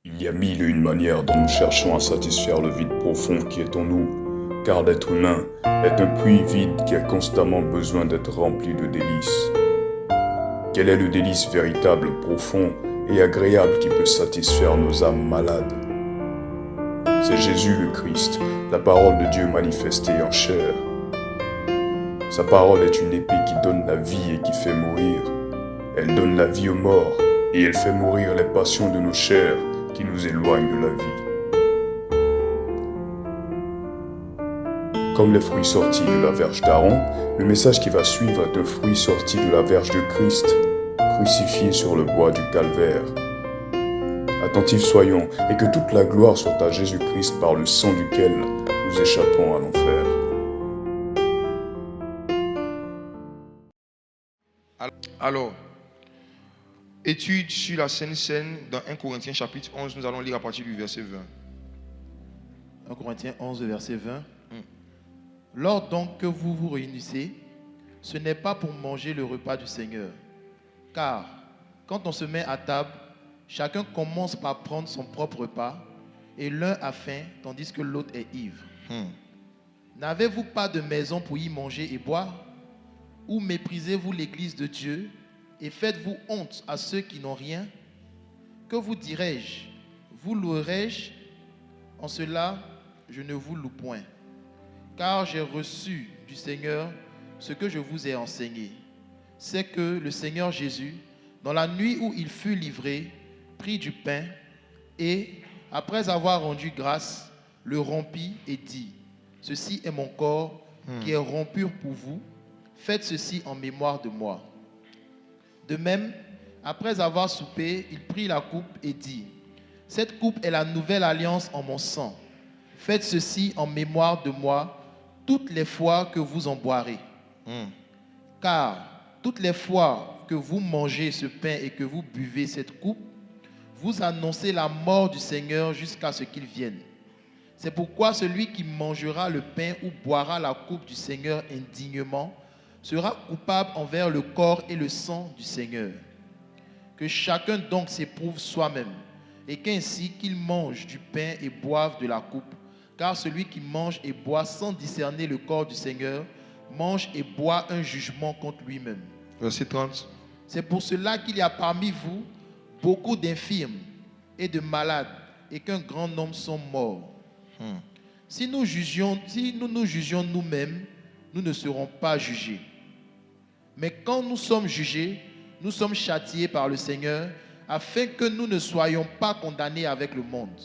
Il y a mille et une manières dont nous cherchons à satisfaire le vide profond qui est en nous, car l'être humain est un puits vide qui a constamment besoin d'être rempli de délices. Quel est le délice véritable, profond et agréable qui peut satisfaire nos âmes malades? C'est Jésus le Christ, la parole de Dieu manifestée en chair. Sa parole est une épée qui donne la vie et qui fait mourir. Elle donne la vie aux morts et elle fait mourir les passions de nos chairs qui nous éloignent de la vie. Comme les fruits sortis de la verge d'Aaron, le message qui va suivre est un fruit sorti de la verge de Christ, crucifié sur le bois du calvaire. Attentifs soyons, et que toute la gloire soit à Jésus-Christ par le sang duquel nous échappons à l'enfer. Alors, étude sur la Sainte Seine dans 1 Corinthiens chapitre 11, nous allons lire à partir du verset 20. 1 Corinthiens 11, verset 20. Lors donc que vous vous réunissez, ce n'est pas pour manger le repas du Seigneur. Car quand on se met à table, chacun commence par prendre son propre repas, et l'un a faim, tandis que l'autre est ivre. N'avez-vous pas de maison pour y manger et boire? Ou méprisez-vous l'église de Dieu et faites-vous honte à ceux qui n'ont rien? Que vous dirai-je? Vous louerai-je? En cela, je ne vous loue point. Car j'ai reçu du Seigneur ce que je vous ai enseigné. C'est que le Seigneur Jésus, dans la nuit où il fut livré, prit du pain et, après avoir rendu grâce, le rompit et dit: ceci est mon corps qui est rompu pour vous. Faites ceci en mémoire de moi. De même, après avoir soupé, il prit la coupe et dit: cette coupe est la nouvelle alliance en mon sang. Faites ceci en mémoire de moi toutes les fois que vous en boirez. Car toutes les fois que vous mangez ce pain et que vous buvez cette coupe, vous annoncez la mort du Seigneur jusqu'à ce qu'il vienne. C'est pourquoi celui qui mangera le pain ou boira la coupe du Seigneur indignement sera coupable envers le corps et le sang du Seigneur. Que chacun donc s'éprouve soi-même, et qu'ainsi qu'il mange du pain et boive de la coupe. Car celui qui mange et boit sans discerner le corps du Seigneur mange et boit un jugement contre lui-même. Verset 30. C'est pour cela qu'il y a parmi vous beaucoup d'infirmes et de malades, et qu'un grand nombre sont morts. Si nous nous jugions nous-mêmes, nous ne serons pas jugés. Mais quand nous sommes jugés, nous sommes châtiés par le Seigneur, afin que nous ne soyons pas condamnés avec le monde.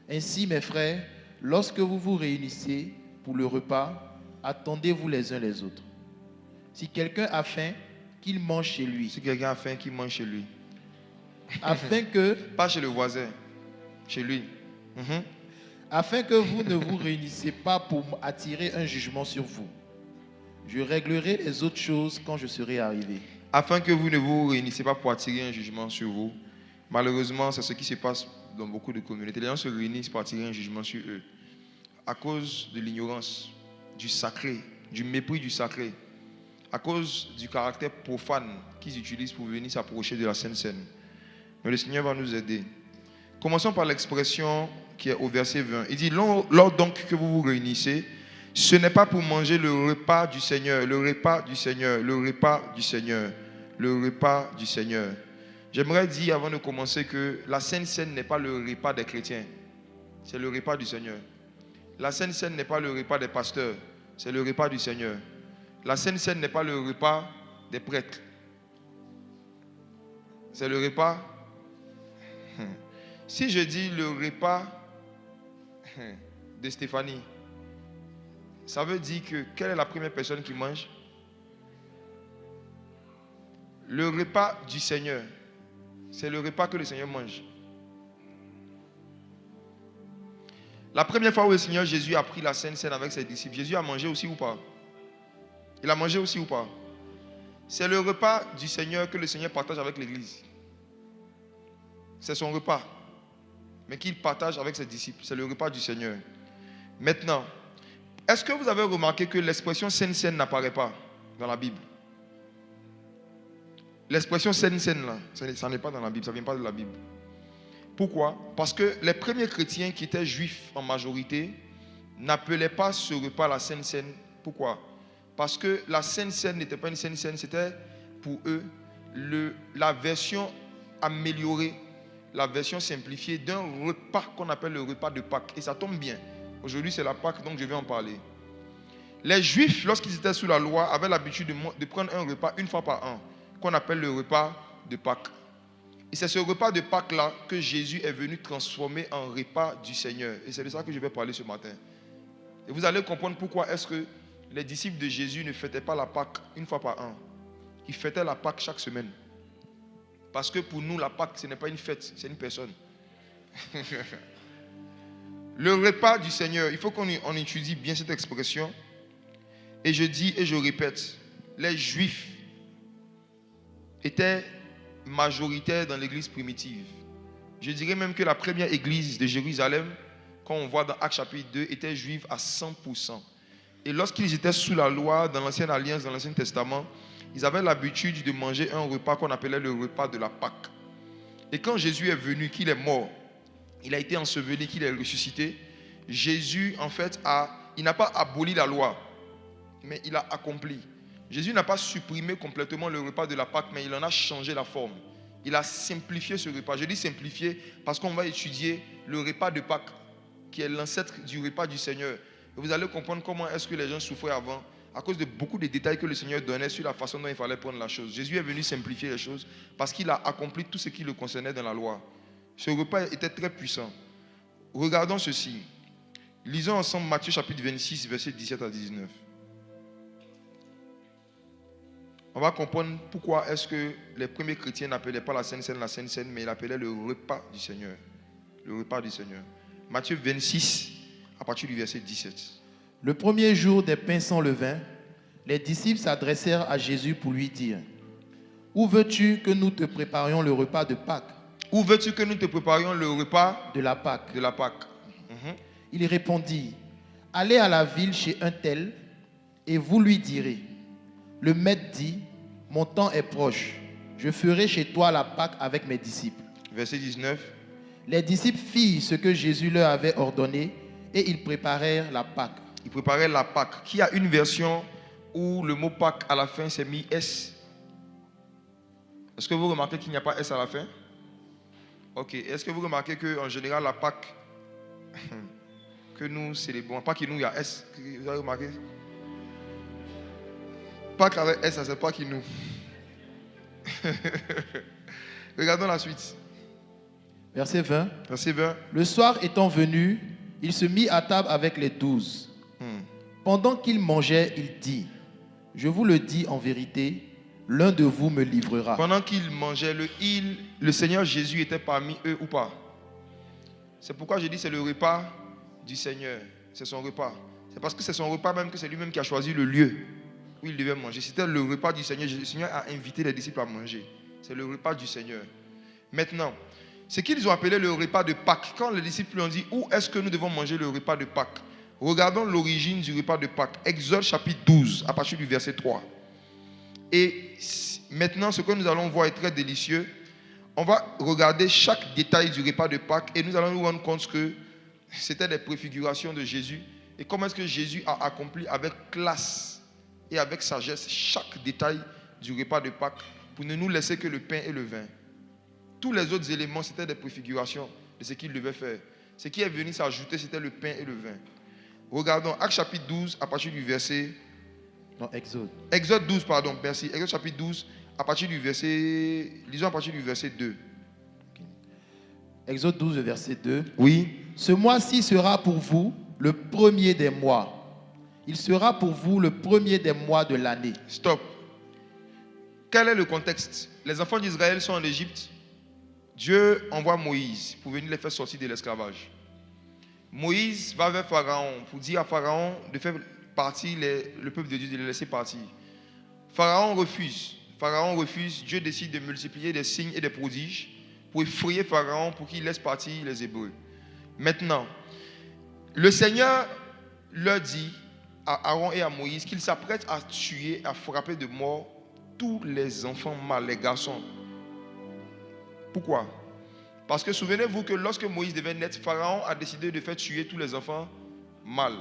Ainsi, mes frères, lorsque vous vous réunissez pour le repas, attendez-vous les uns les autres. Si quelqu'un a faim, qu'il mange chez lui. Si quelqu'un a faim, qu'il mange chez lui. Afin que, Pas chez le voisin, chez lui. afin que vous ne vous réunissez pas pour attirer un jugement sur vous. Je réglerai les autres choses quand je serai arrivé. Afin que vous ne vous réunissez pas pour attirer un jugement sur vous. Malheureusement, c'est ce qui se passe dans beaucoup de communautés. Les gens se réunissent pour attirer un jugement sur eux. À cause de l'ignorance, du sacré, du mépris du sacré. À cause du caractère profane qu'ils utilisent pour venir s'approcher de la Sainte Seine. Mais le Seigneur va nous aider. Commençons par l'expression qui est au verset 20. Il dit: lors donc que vous vous réunissez, ce n'est pas pour manger le repas du Seigneur, le repas du Seigneur, le repas du Seigneur, le repas du Seigneur. J'aimerais dire avant de commencer que la Sainte Seine n'est pas le repas des chrétiens, c'est le repas du Seigneur. La Sainte Seine n'est pas le repas des pasteurs, c'est le repas du Seigneur. La Sainte Seine n'est pas le repas des prêtres, c'est le repas. Si je dis le repas de Stéphanie, ça veut dire que quelle est la première personne qui mange? Le repas du Seigneur, c'est le repas que le Seigneur mange. La première fois où le Seigneur Jésus a pris la Sainte Seine avec ses disciples, Jésus a mangé aussi ou pas? Il a mangé aussi ou pas? C'est le repas du Seigneur que le Seigneur partage avec l'Église. C'est son repas, mais qu'il partage avec ses disciples. C'est le repas du Seigneur. Maintenant, est-ce que vous avez remarqué que l'expression Sainte Seine n'apparaît pas dans la Bible? L'expression Sainte Seine là, ça n'est pas dans la Bible, ça ne vient pas de la Bible. Pourquoi? Parce que les premiers chrétiens qui étaient juifs en majorité n'appelaient pas ce repas la Sainte Seine. Pourquoi? Parce que la Sainte Seine n'était pas une Sainte Seine, c'était pour eux la version améliorée, la version simplifiée d'un repas qu'on appelle le repas de Pâques. Et ça tombe bien. Aujourd'hui, c'est la Pâques, donc je vais en parler. Les Juifs, lorsqu'ils étaient sous la loi, avaient l'habitude de prendre un repas une fois par an, qu'on appelle le repas de Pâques. Et c'est ce repas de Pâques-là que Jésus est venu transformer en repas du Seigneur. Et c'est de ça que je vais parler ce matin. Et vous allez comprendre pourquoi est-ce que les disciples de Jésus ne fêtaient pas la Pâque une fois par an. Ils fêtaient la Pâque chaque semaine. Parce que pour nous, la Pâque, ce n'est pas une fête, c'est une personne. Le repas du Seigneur, il faut qu'on étudie bien cette expression. Et je dis et je répète, les Juifs étaient majoritaires dans l'église primitive. Je dirais même que la première église de Jérusalem, quand on voit dans Actes chapitre 2, était juive à 100%. Et lorsqu'ils étaient sous la loi, dans l'ancienne alliance, dans l'Ancien Testament, ils avaient l'habitude de manger un repas qu'on appelait le repas de la Pâque. Et quand Jésus est venu, qu'il est mort, il a été enseveli, qu'il est ressuscité, Jésus, en fait, il n'a pas aboli la loi, mais il a accompli. Jésus n'a pas supprimé complètement le repas de la Pâque, mais il en a changé la forme. Il a simplifié ce repas. Je dis simplifié parce qu'on va étudier le repas de Pâques, qui est l'ancêtre du repas du Seigneur. Et vous allez comprendre comment est-ce que les gens souffraient avant, à cause de beaucoup de détails que le Seigneur donnait sur la façon dont il fallait prendre la chose. Jésus est venu simplifier les choses parce qu'il a accompli tout ce qui le concernait dans la loi. Ce repas était très puissant. Regardons ceci. Lisons ensemble Matthieu chapitre 26, versets 17 à 19. On va comprendre pourquoi est-ce que les premiers chrétiens n'appelaient pas la Sainte Seine, mais ils l'appelaient le repas du Seigneur. Le repas du Seigneur. Matthieu 26, à partir du verset 17. Le premier jour des pains sans levain, les disciples s'adressèrent à Jésus pour lui dire: où veux-tu que nous te préparions le repas de Pâques? Où veux-tu que nous te préparions le repas de la Pâque? De la Pâque. Il répondit: allez à la ville chez un tel et vous lui direz: le maître dit, mon temps est proche, je ferai chez toi la Pâque avec mes disciples. Verset 19. Les disciples firent ce que Jésus leur avait ordonné et ils préparèrent la Pâque. Ils préparèrent la Pâque, qui a une version où le mot Pâque à la fin s'est mis S. Est-ce que vous remarquez qu'il n'y a pas S à la fin? Ok. Est-ce que vous remarquez qu'en général la Pâque que nous célébrons, pas que nous il y a S, vous avez remarqué? Pâques avec S, ça c'est pas qui nous. Regardons la suite. Verset 20. Verset 20. Le soir étant venu, il se mit à table avec les 12. Pendant qu'il mangeait, il dit: je vous le dis en vérité, l'un de vous me livrera. Pendant qu'il mangeait, le Seigneur Jésus était parmi eux ou pas? C'est pourquoi je dis c'est le repas du Seigneur. C'est son repas. C'est parce que c'est son repas même que c'est lui-même qui a choisi le lieu où il devait manger. C'était le repas du Seigneur. Le Seigneur a invité les disciples à manger. C'est le repas du Seigneur. Maintenant, ce qu'ils ont appelé le repas de Pâques, quand les disciples lui ont dit où est-ce que nous devons manger le repas de Pâques, regardons l'origine du repas de Pâques. Exode chapitre 12, à partir du verset 3. Et maintenant, ce que nous allons voir est très délicieux. On va regarder chaque détail du repas de Pâques et nous allons nous rendre compte que c'était des préfigurations de Jésus. Et comment est-ce que Jésus a accompli avec classe et avec sagesse chaque détail du repas de Pâques pour ne nous laisser que le pain et le vin. Tous les autres éléments, c'était des préfigurations de ce qu'il devait faire. Ce qui est venu s'ajouter, c'était le pain et le vin. Regardons Actes chapitre 12 à partir du verset... Non, Exode. Exode 12, pardon, merci. Exode chapitre 12 à partir du verset... Lisons à partir du verset 2. Exode 12, verset 2. Oui. Ce mois-ci sera pour vous le premier des mois. Il sera pour vous le premier des mois de l'année. Stop. Quel est le contexte? Les enfants d'Israël sont en Égypte. Dieu envoie Moïse pour venir les faire sortir de l'esclavage. Moïse va vers Pharaon pour dire à Pharaon de faire partir le peuple de Dieu, de les laisser partir. Pharaon refuse. Pharaon refuse. Dieu décide de multiplier des signes et des prodiges pour effrayer Pharaon pour qu'il laisse partir les Hébreux. Maintenant, le Seigneur leur dit à Aaron et à Moïse qu'il s'apprête à tuer, à frapper de mort tous les enfants mâles, les garçons. Pourquoi? Parce que souvenez-vous que lorsque Moïse devait naître, Pharaon a décidé de faire tuer tous les enfants mâles.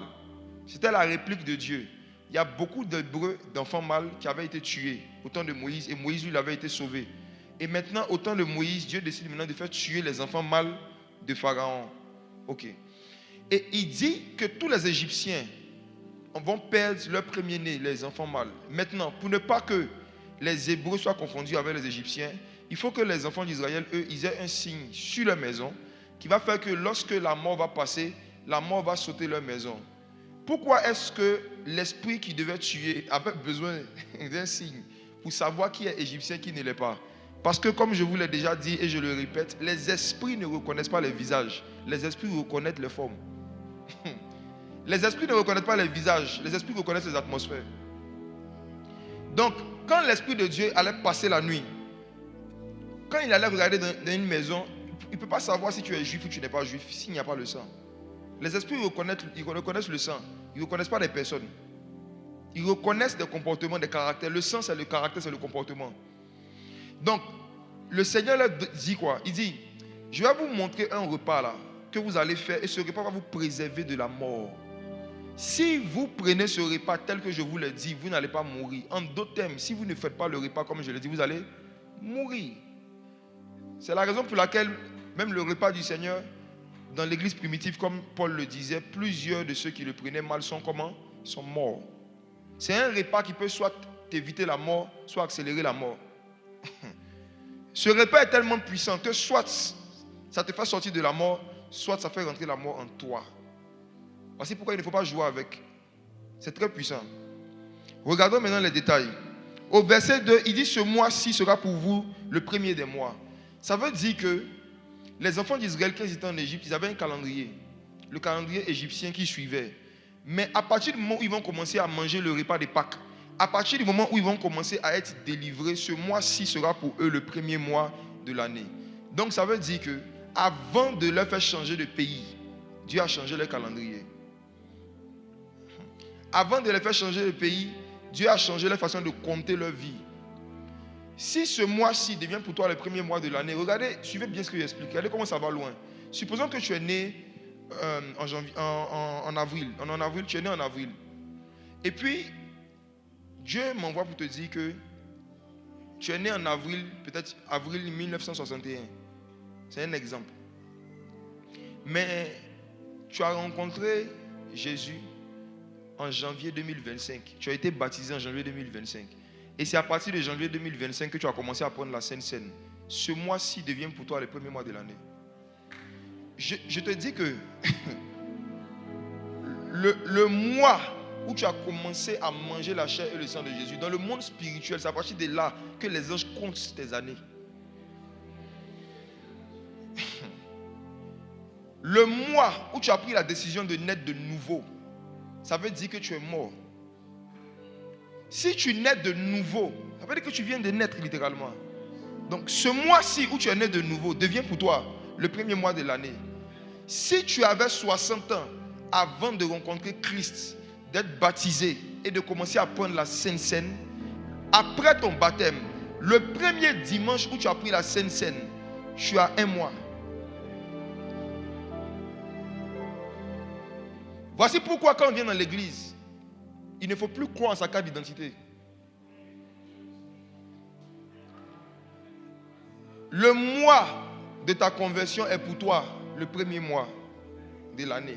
C'était la réplique de Dieu. Il y a beaucoup d'Hébreux, d'enfants mâles qui avaient été tués au temps de Moïse et Moïse lui avait été sauvé. Et maintenant, au temps de Moïse, Dieu décide maintenant de faire tuer les enfants mâles de Pharaon. Ok. Et il dit que tous les Égyptiens vont perdre leur premier-né, les enfants mâles. Maintenant, pour ne pas que les Hébreux soient confondus avec les Égyptiens, il faut que les enfants d'Israël, eux, ils aient un signe sur leur maison qui va faire que lorsque la mort va passer, la mort va sauter leur maison. Pourquoi est-ce que l'esprit qui devait tuer avait besoin d'un signe pour savoir qui est égyptien, qui ne l'est pas? Parce que comme je vous l'ai déjà dit et je le répète, les esprits ne reconnaissent pas les visages. Les esprits reconnaissent les formes. Les esprits ne reconnaissent pas les visages. Les esprits reconnaissent les atmosphères. Donc, quand l'Esprit de Dieu allait passer la nuit, quand il allait regarder dans une maison, il ne peut pas savoir si tu es juif ou tu n'es pas juif, s'il n'y a pas le sang. Les esprits reconnaissent le sang. Ils ne reconnaissent pas les personnes. Ils reconnaissent des comportements, des caractères. Le sang, c'est le caractère, c'est le comportement. Donc, le Seigneur leur dit quoi? Il dit, je vais vous montrer un repas là, que vous allez faire, et ce repas va vous préserver de la mort. Si vous prenez ce repas tel que je vous l'ai dit, vous n'allez pas mourir. En d'autres termes, si vous ne faites pas le repas comme je l'ai dit, vous allez mourir. C'est la raison pour laquelle même le repas du Seigneur, dans l'église primitive, comme Paul le disait, plusieurs de ceux qui le prenaient mal sont comment? Sont morts. C'est un repas qui peut soit éviter la mort, soit accélérer la mort. Ce repas est tellement puissant que soit ça te fait sortir de la mort, soit ça fait rentrer la mort en toi. Voici pourquoi il ne faut pas jouer avec. C'est très puissant. Regardons maintenant les détails. Au verset 2, il dit, ce mois-ci sera pour vous le premier des mois. Ça veut dire que les enfants d'Israël, quand ils étaient en Égypte, ils avaient un calendrier. Le calendrier égyptien qui suivait. Mais à partir du moment où ils vont commencer à manger le repas de Pâques, à partir du moment où ils vont commencer à être délivrés, ce mois-ci sera pour eux le premier mois de l'année. Donc ça veut dire que avant de leur faire changer de pays, Dieu a changé leur calendrier. Avant de les faire changer de pays, Dieu a changé leur façon de compter leur vie. Si ce mois-ci devient pour toi le premier mois de l'année, regardez, suivez bien ce que j'explique. Regardez comment ça va loin. Supposons que tu es né en avril. Tu es né en avril. Et puis, Dieu m'envoie pour te dire que tu es né en avril, peut-être avril 1961. C'est un exemple. Mais tu as rencontré Jésus en janvier 2025. Tu as été baptisé en janvier 2025. Et c'est à partir de janvier 2025 que tu as commencé à prendre la Sainte Seine. Ce mois-ci devient pour toi le premier mois de l'année. Je te dis que le mois où tu as commencé à manger la chair et le sang de Jésus, dans le monde spirituel, c'est à partir de là que les anges comptent tes années. Le mois où tu as pris la décision de naître de nouveau, ça veut dire que tu es mort. Si tu nais de nouveau, ça veut dire que tu viens de naître littéralement. Donc ce mois-ci où tu es né de nouveau devient pour toi le premier mois de l'année. Si tu avais 60 ans avant de rencontrer Christ, d'être baptisé et de commencer à prendre la Sainte Seine, après ton baptême, le premier dimanche où tu as pris la Sainte Seine, tu as un mois. Voici pourquoi quand on vient dans l'église, il ne faut plus croire en sa carte d'identité. Le mois de ta conversion est pour toi le premier mois de l'année.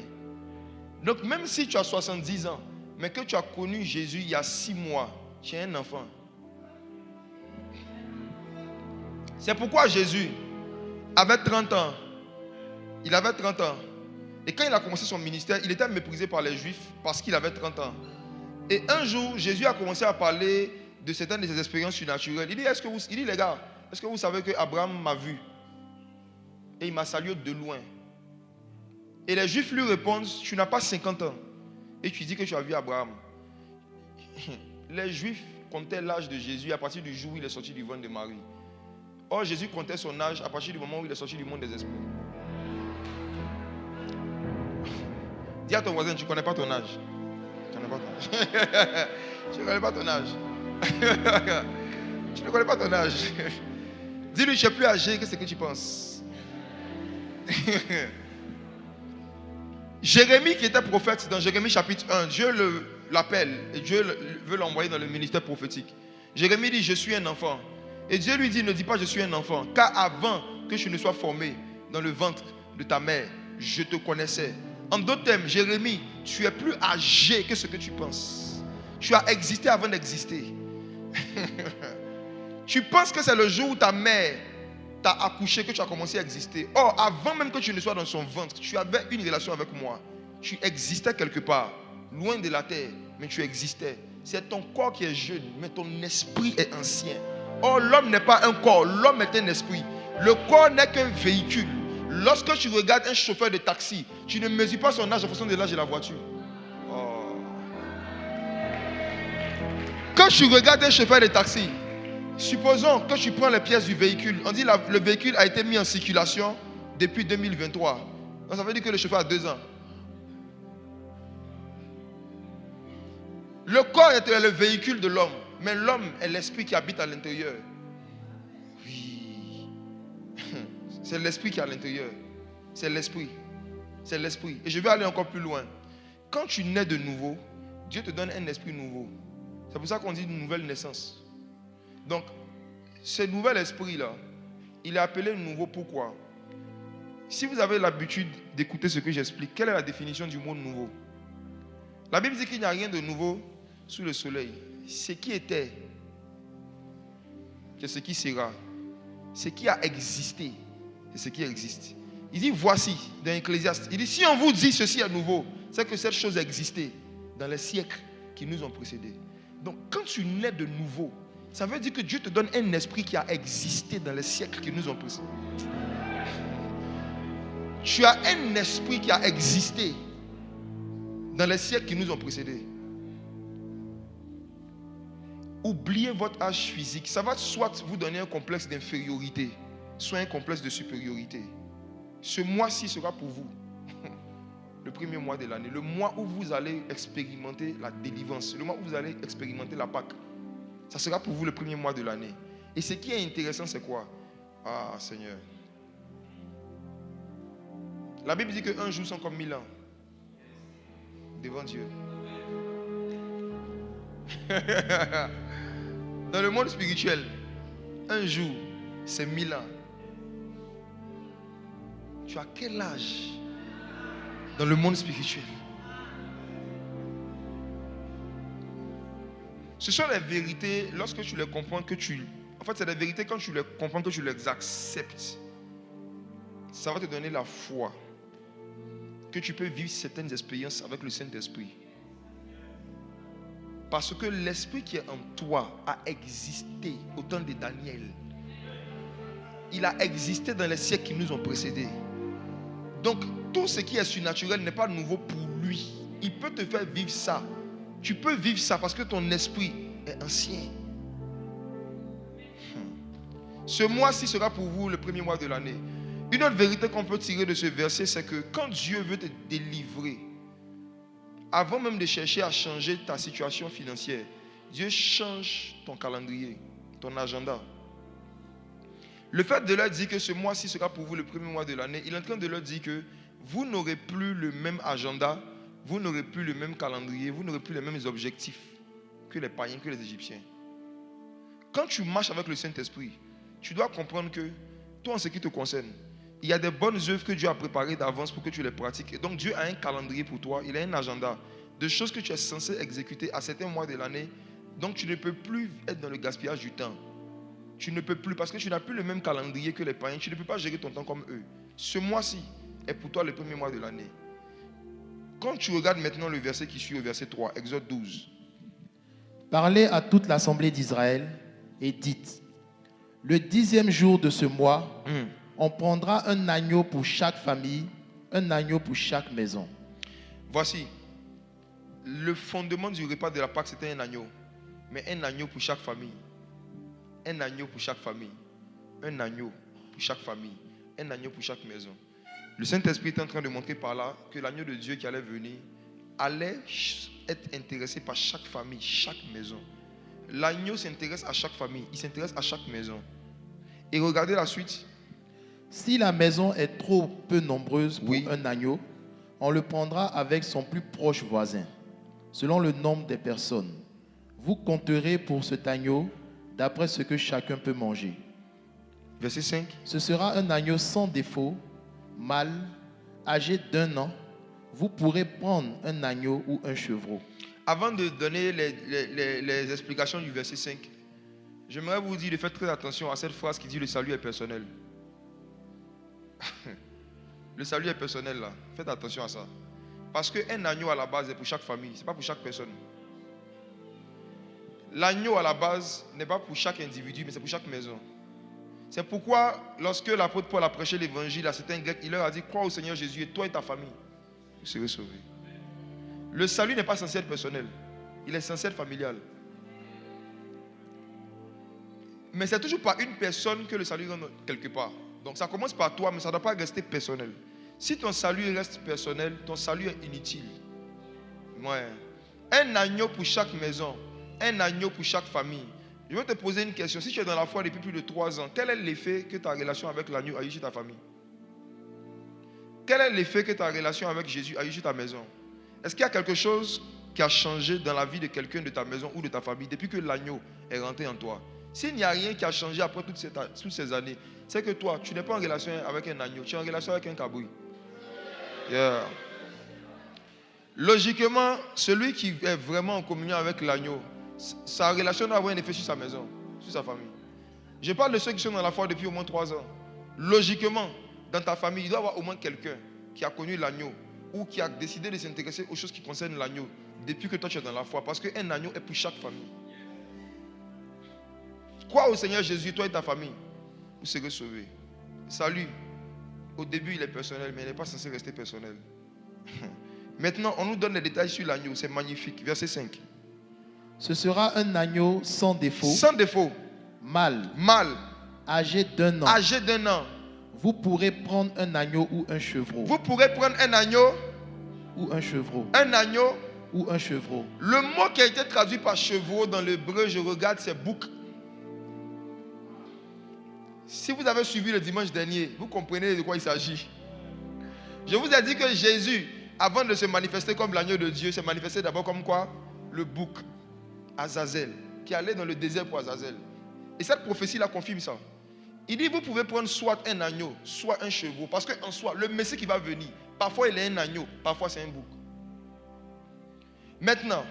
Donc même si tu as 70 ans, mais que tu as connu Jésus il y a 6 mois, tu es un enfant. C'est pourquoi Jésus avait 30 ans. Il avait 30 ans. Et quand il a commencé son ministère, il était méprisé par les Juifs parce qu'il avait 30 ans. Et un jour, Jésus a commencé à parler de certaines de ses expériences surnaturelles. Il dit, les gars, est-ce que vous savez que Abraham m'a vu? Et il m'a salué de loin. Et les Juifs lui répondent, tu n'as pas 50 ans. Et tu dis que tu as vu Abraham. Les Juifs comptaient l'âge de Jésus à partir du jour où il est sorti du ventre de Marie. Or, Jésus comptait son âge à partir du moment où il est sorti du monde des esprits. Dis à ton voisin, tu ne connais pas ton âge. Tu ne connais pas ton âge. Tu ne connais pas ton âge. Dis-lui, je suis plus âgé que ce que tu penses. Jérémie qui était prophète, dans Jérémie chapitre 1, Dieu l'appelle et Dieu veut l'envoyer dans le ministère prophétique. Jérémie dit, je suis un enfant. Et Dieu lui dit, ne dis pas je suis un enfant, car avant que je ne sois formé dans le ventre de ta mère, je te connaissais. En d'autres termes, Jérémie, tu es plus âgé que ce que tu penses. Tu as existé avant d'exister. Tu penses que c'est le jour où ta mère t'a accouché que tu as commencé à exister. Or, avant même que tu ne sois dans son ventre, tu avais une relation avec moi. Tu existais quelque part, loin de la terre, mais tu existais. C'est ton corps qui est jeune, mais ton esprit est ancien. Or, l'homme n'est pas un corps, l'homme est un esprit. Le corps n'est qu'un véhicule. Lorsque tu regardes un chauffeur de taxi, tu ne mesures pas son âge en fonction de l'âge de la voiture. Oh. Quand tu regardes un chauffeur de taxi, supposons que tu prends les pièces du véhicule. On dit que le véhicule a été mis en circulation depuis 2023. Donc ça veut dire que le chauffeur a 2 ans. Le corps est le véhicule de l'homme, mais l'homme est l'esprit qui habite à l'intérieur. Oui. C'est l'esprit qui est à l'intérieur. C'est l'esprit. C'est l'esprit. Et je vais aller encore plus loin. Quand tu nais de nouveau, Dieu te donne un esprit nouveau. C'est pour ça qu'on dit une nouvelle naissance. Donc, ce nouvel esprit-là, il est appelé nouveau. Pourquoi? Si vous avez l'habitude d'écouter ce que j'explique, quelle est la définition du mot nouveau? La Bible dit qu'il n'y a rien de nouveau sous le soleil. Ce qui était, c'est ce qui sera. Ce qui a existé, c'est ce qui existe. Il dit voici, dans Ecclésiaste, il dit si on vous dit ceci est nouveau, c'est que cette chose existait dans les siècles qui nous ont précédés. Donc quand tu nais de nouveau, ça veut dire que Dieu te donne un esprit qui a existé dans les siècles qui nous ont précédés. Tu as un esprit qui a existé dans les siècles qui nous ont précédés. Oubliez votre âge physique. Ça va soit vous donner un complexe d'infériorité, soit un complexe de supériorité. Ce mois-ci sera pour vous le premier mois de l'année, le mois où vous allez expérimenter la délivrance, le mois où vous allez expérimenter la Pâque. Ça sera pour vous le premier mois de l'année. Et ce qui est intéressant, c'est quoi? Ah, Seigneur. La Bible dit qu'un jour sont comme 1000 ans devant Dieu. Dans le monde spirituel, un jour, c'est 1000 ans. Tu as quel âge dans le monde spirituel? Ce sont les vérités, lorsque tu les comprends, en fait, c'est des vérités quand tu les comprends, que tu les acceptes. Ça va te donner la foi que tu peux vivre certaines expériences avec le Saint-Esprit. Parce que l'esprit qui est en toi a existé au temps de Daniel. Il a existé dans les siècles qui nous ont précédés. Donc, tout ce qui est surnaturel n'est pas nouveau pour lui. Il peut te faire vivre ça. Tu peux vivre ça parce que ton esprit est ancien. Ce mois-ci sera pour vous le premier mois de l'année. Une autre vérité qu'on peut tirer de ce verset, c'est que quand Dieu veut te délivrer, avant même de chercher à changer ta situation financière, Dieu change ton calendrier, ton agenda. Le fait de leur dire que ce mois-ci sera pour vous le premier mois de l'année, il est en train de leur dire que vous n'aurez plus le même agenda, vous n'aurez plus le même calendrier, vous n'aurez plus les mêmes objectifs que les païens, que les Égyptiens. Quand tu marches avec le Saint-Esprit, tu dois comprendre que, toi en ce qui te concerne, il y a des bonnes œuvres que Dieu a préparées d'avance pour que tu les pratiques. Et donc Dieu a un calendrier pour toi, il a un agenda de choses que tu es censé exécuter à certains mois de l'année. Donc tu ne peux plus être dans le gaspillage du temps. Tu ne peux plus, parce que tu n'as plus le même calendrier que les païens. Tu ne peux pas gérer ton temps comme eux. Ce mois-ci est pour toi le premier mois de l'année. Quand tu regardes maintenant le verset qui suit, au verset 3, Exode 12. Parlez à toute l'assemblée d'Israël et dites, le 10e jour de ce mois, on prendra un agneau pour chaque famille, un agneau pour chaque maison. Voici, le fondement du repas de la Pâque, c'était un agneau. Mais un agneau pour chaque famille. Un agneau pour chaque famille. Un agneau pour chaque famille. Un agneau pour chaque maison. Le Saint-Esprit est en train de montrer par là que l'agneau de Dieu qui allait venir allait être intéressé par chaque famille, chaque maison. L'agneau s'intéresse à chaque famille, il s'intéresse à chaque maison. Et regardez la suite. Si la maison est trop peu nombreuse pour Oui. un agneau, on le prendra avec son plus proche voisin, selon le nombre des personnes. Vous compterez pour cet agneau d'après ce que chacun peut manger. Verset 5. Ce sera un agneau sans défaut, mâle, âgé d'1 an. Vous pourrez prendre un agneau ou un chevreau. Avant de donner les explications du verset 5, j'aimerais vous dire de faire très attention à cette phrase qui dit le salut est personnel. Le salut est personnel là. Faites attention à ça. Parce qu'un agneau à la base est pour chaque famille, ce n'est pas pour chaque personne. L'agneau à la base n'est pas pour chaque individu, mais c'est pour chaque maison. C'est pourquoi, lorsque l'apôtre Paul a prêché l'évangile à certains Grecs, il leur a dit: crois au Seigneur Jésus et toi et ta famille, vous serez sauvés. Le salut n'est pas censé être personnel, il est censé être familial. Mais c'est toujours par une personne que le salut rentre quelque part. Donc ça commence par toi, mais ça ne doit pas rester personnel. Si ton salut reste personnel, ton salut est inutile. Ouais. Un agneau pour chaque maison, un agneau pour chaque famille. Je vais te poser une question. Si tu es dans la foi depuis plus de 3 ans, quel est l'effet que ta relation avec l'agneau a eu sur ta famille? Quel est l'effet que ta relation avec Jésus a eu sur ta maison? Est-ce qu'il y a quelque chose qui a changé dans la vie de quelqu'un de ta maison ou de ta famille depuis que l'agneau est rentré en toi? S'il n'y a rien qui a changé après toutes ces années, c'est que toi, tu n'es pas en relation avec un agneau, tu es en relation avec un cabouille. Yeah. Logiquement, celui qui est vraiment en communion avec l'agneau, sa relation doit avoir un effet sur sa maison, sur sa famille. Je parle de ceux qui sont dans la foi depuis au moins 3 ans. Logiquement, dans ta famille, il doit y avoir au moins quelqu'un qui a connu l'agneau ou qui a décidé de s'intéresser aux choses qui concernent l'agneau depuis que toi tu es dans la foi. Parce qu'un agneau est pour chaque famille. Crois au Seigneur Jésus, toi et ta famille, vous serez sauvés. Salut. Au début, il est personnel, mais il n'est pas censé rester personnel. Maintenant, on nous donne les détails sur l'agneau. C'est magnifique. Verset 5. Ce sera un agneau sans défaut, Sans défaut. mâle, Mâle. âgé d'1 an. Âgé d'1 an. Vous pourrez prendre un agneau ou un chevreau. Vous pourrez prendre un agneau. Ou un chevreau. Un agneau. Ou un chevreau. Le mot qui a été traduit par chevreau dans l'hébreu, je regarde, c'est bouc. Si vous avez suivi le dimanche dernier, vous comprenez de quoi il s'agit. Je vous ai dit que Jésus, avant de se manifester comme l'agneau de Dieu, s'est manifesté d'abord comme quoi? Le bouc, Azazel, qui allait dans le désert pour Azazel. Et cette prophétie-là confirme ça. Il dit, vous pouvez prendre soit un agneau, soit un chevreau. Parce qu'en soi, le Messie qui va venir, parfois il est un agneau, parfois c'est un bouc. Maintenant,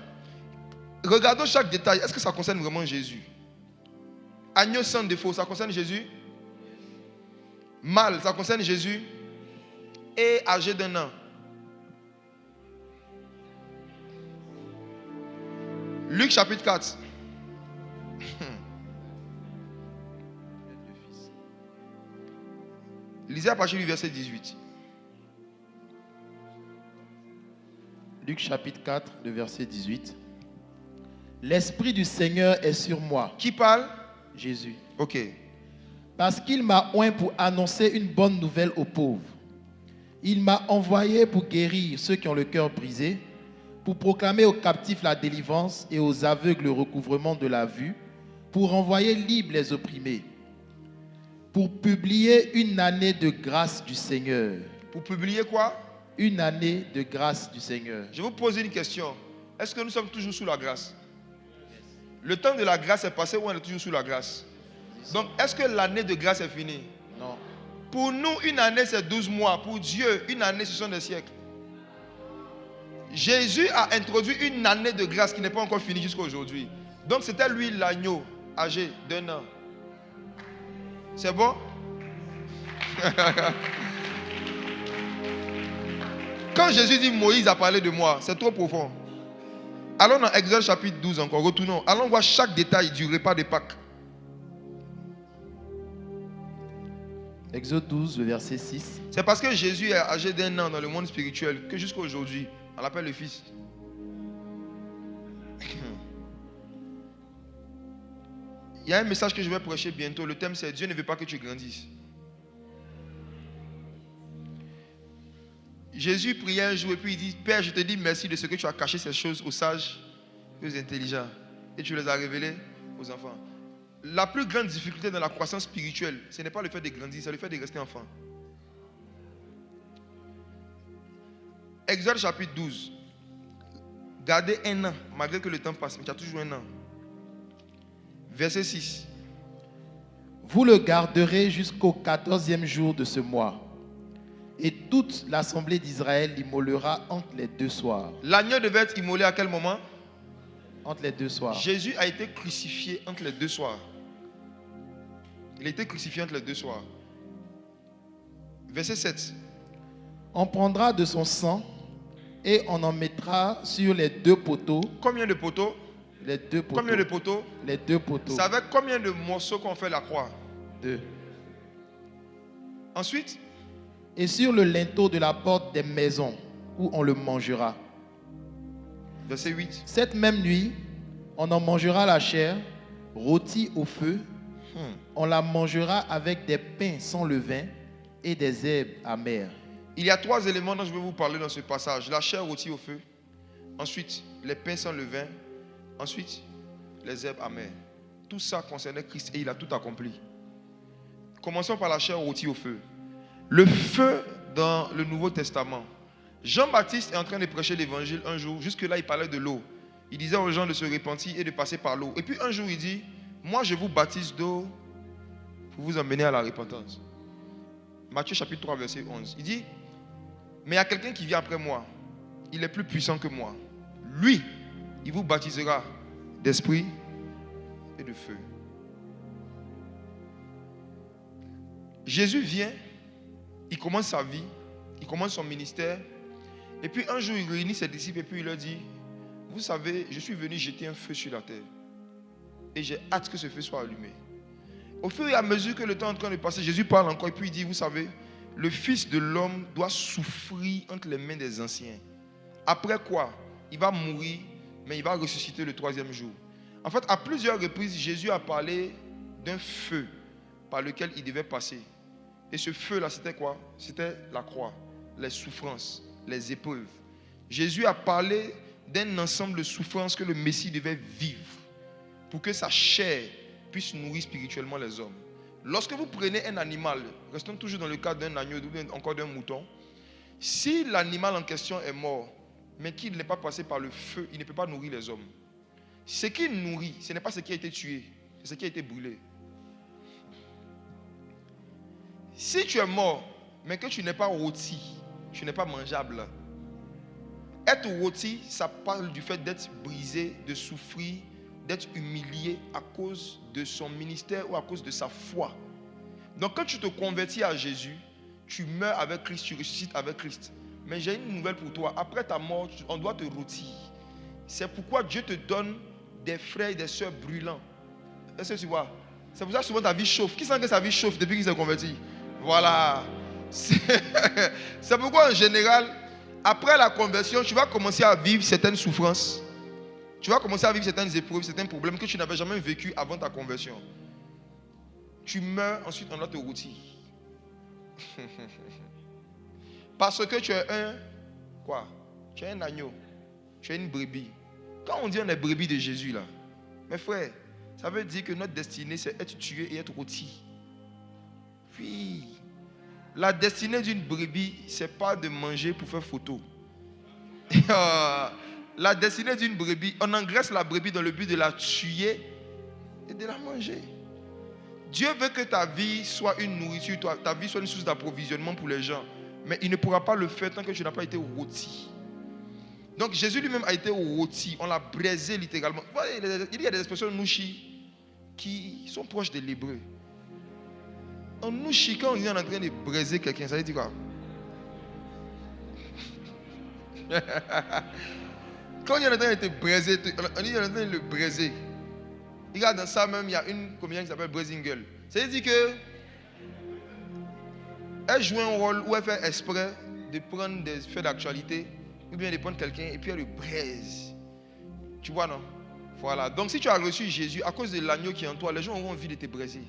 regardons chaque détail. Est-ce que ça concerne vraiment Jésus? Agneau sans défaut, ça concerne Jésus? Mâle, ça concerne Jésus? Et âgé d'1 an. Luc chapitre 4. Lisez à partir du verset 18. Luc chapitre 4, le verset 18. L'Esprit du Seigneur est sur moi. Qui parle? Jésus. Ok. Parce qu'il m'a oint pour annoncer une bonne nouvelle aux pauvres. Il m'a envoyé pour guérir ceux qui ont le cœur brisé, pour proclamer aux captifs la délivrance et aux aveugles le recouvrement de la vue, pour envoyer libres les opprimés, pour publier une année de grâce du Seigneur. Pour publier quoi? Une année de grâce du Seigneur. Je vous pose une question. Est-ce que nous sommes toujours sous la grâce? Le temps de la grâce est passé ou on est toujours sous la grâce? Donc, est-ce que l'année de grâce est finie? Non. Pour nous, une année, c'est 12 mois. Pour Dieu, une année, ce sont des siècles. Jésus a introduit une année de grâce qui n'est pas encore finie jusqu'à aujourd'hui. Donc, c'était lui l'agneau, âgé d'1 an. C'est bon? Quand Jésus dit Moïse a parlé de moi, c'est trop profond. Allons dans Exode chapitre 12 encore, retournons. Allons voir chaque détail du repas de Pâques. Exode 12, le verset 6. C'est parce que Jésus est âgé d'1 an dans le monde spirituel que jusqu'à aujourd'hui, on l'appelle le Fils. Il y a un message que je vais prêcher bientôt. Le thème c'est Dieu ne veut pas que tu grandisses. Jésus priait un jour et puis il dit, Père, je te dis merci de ce que tu as caché ces choses aux sages et aux intelligents. Et tu les as révélées aux enfants. la plus grande difficulté dans la croissance spirituelle, ce n'est pas le fait de grandir, c'est le fait de rester enfant. Exode chapitre 12. Gardez un an, malgré que le temps passe, mais tu as toujours un an. Verset 6. Vous le garderez jusqu'au 14e jour de ce mois. Et toute l'assemblée d'Israël l'immolera entre les 2 soirs. L'agneau devait être immolé à quel moment? Entre les 2 soirs. Jésus a été crucifié entre les 2 soirs. Il a été crucifié entre les 2 soirs. Verset 7. On prendra de son sang et on en mettra sur les 2 poteaux. Combien de poteaux? Les 2 poteaux. Combien de poteaux? Les 2 poteaux. C'est avec combien de morceaux qu'on fait la croix? 2. Ensuite, et sur le linteau de la porte des maisons où on le mangera. Verset 8. Cette même nuit, on en mangera la chair, rôtie au feu. On la mangera avec des pains sans levain et des herbes amères. Il y a 3 éléments dont je vais vous parler dans ce passage. La chair rôtie au feu. Ensuite, les pains sans levain. Ensuite, les herbes amères. Tout ça concernait Christ et il a tout accompli. Commençons par la chair rôtie au feu. Le feu dans le Nouveau Testament. Jean-Baptiste est en train de prêcher l'évangile un jour. Jusque-là, il parlait de l'eau. Il disait aux gens de se repentir et de passer par l'eau. Et puis un jour, il dit, moi je vous baptise d'eau pour vous emmener à la repentance. Matthieu chapitre 3, verset 11. Il dit, mais il y a quelqu'un qui vient après moi. Il est plus puissant que moi. Lui, il vous baptisera d'esprit et de feu. Jésus vient, il commence sa vie, il commence son ministère. Et puis un jour, il réunit ses disciples et puis il leur dit, vous savez, je suis venu jeter un feu sur la terre. Et j'ai hâte que ce feu soit allumé. Au fur et à mesure que le temps est en train de passer, Jésus parle encore et puis il dit, vous savez, le Fils de l'homme doit souffrir entre les mains des anciens. Après quoi? Il va mourir, mais il va ressusciter le 3e jour. En fait, à plusieurs reprises, Jésus a parlé d'un feu par lequel il devait passer. Et ce feu-là, c'était quoi? C'était la croix, les souffrances, les épreuves. Jésus a parlé d'un ensemble de souffrances que le Messie devait vivre pour que sa chair puisse nourrir spirituellement les hommes. Lorsque vous prenez un animal, restons toujours dans le cas d'un agneau ou encore d'un mouton, si l'animal en question est mort, mais qu'il n'est pas passé par le feu, il ne peut pas nourrir les hommes. Ce qui nourrit, ce n'est pas ce qui a été tué, c'est ce qui a été brûlé. Si tu es mort, mais que tu n'es pas rôti, tu n'es pas mangeable. Être rôti, ça parle du fait d'être brisé, de souffrir, d'être humilié à cause de son ministère ou à cause de sa foi. Donc quand tu te convertis à Jésus, tu meurs avec Christ, tu ressuscites avec Christ. Mais j'ai une nouvelle pour toi. Après ta mort, on doit te rôtir. C'est pourquoi Dieu te donne des frères et des sœurs brûlants. Est-ce que tu vois? C'est pour ça que souvent ta vie chauffe. Qui sent que sa vie chauffe depuis qu'il s'est converti? Voilà. C'est pourquoi en général, après la conversion, tu vas commencer à vivre certaines souffrances. Tu vas commencer à vivre certaines épreuves, certains problèmes que tu n'avais jamais vécu avant ta conversion. Tu meurs, ensuite on doit te rôtir. Parce que tu es un... Quoi? Tu es un agneau. Tu es une brebis. Quand on dit on est brebis de Jésus là, mes frères, ça veut dire que notre destinée c'est être tué et être rôti. Puis, la destinée d'une brebis, c'est pas de manger pour faire photo. La destinée d'une brebis, on engraisse la brebis dans le but de la tuer et de la manger. Dieu veut que ta vie soit une nourriture, ta vie soit une source d'approvisionnement pour les gens. Mais il ne pourra pas le faire tant que tu n'as pas été rôti. Donc Jésus lui-même a été rôti, on l'a braisé littéralement. Il y a des expressions nouchi qui sont proches de l'hébreu. En nouchi, quand on est en train de braiser quelqu'un, ça veut dire quoi? Quand on est en train de te braiser, on est en train de le braiser. Regarde, dans ça même, il y a une comédienne qui s'appelle Braising Girl. Ça veut dire que elle joue un rôle où elle fait exprès de prendre des faits d'actualité ou bien de prendre quelqu'un et puis elle le braise. Tu vois, non? Voilà. Donc si tu as reçu Jésus, à cause de l'agneau qui est en toi, les gens auront envie de te braiser.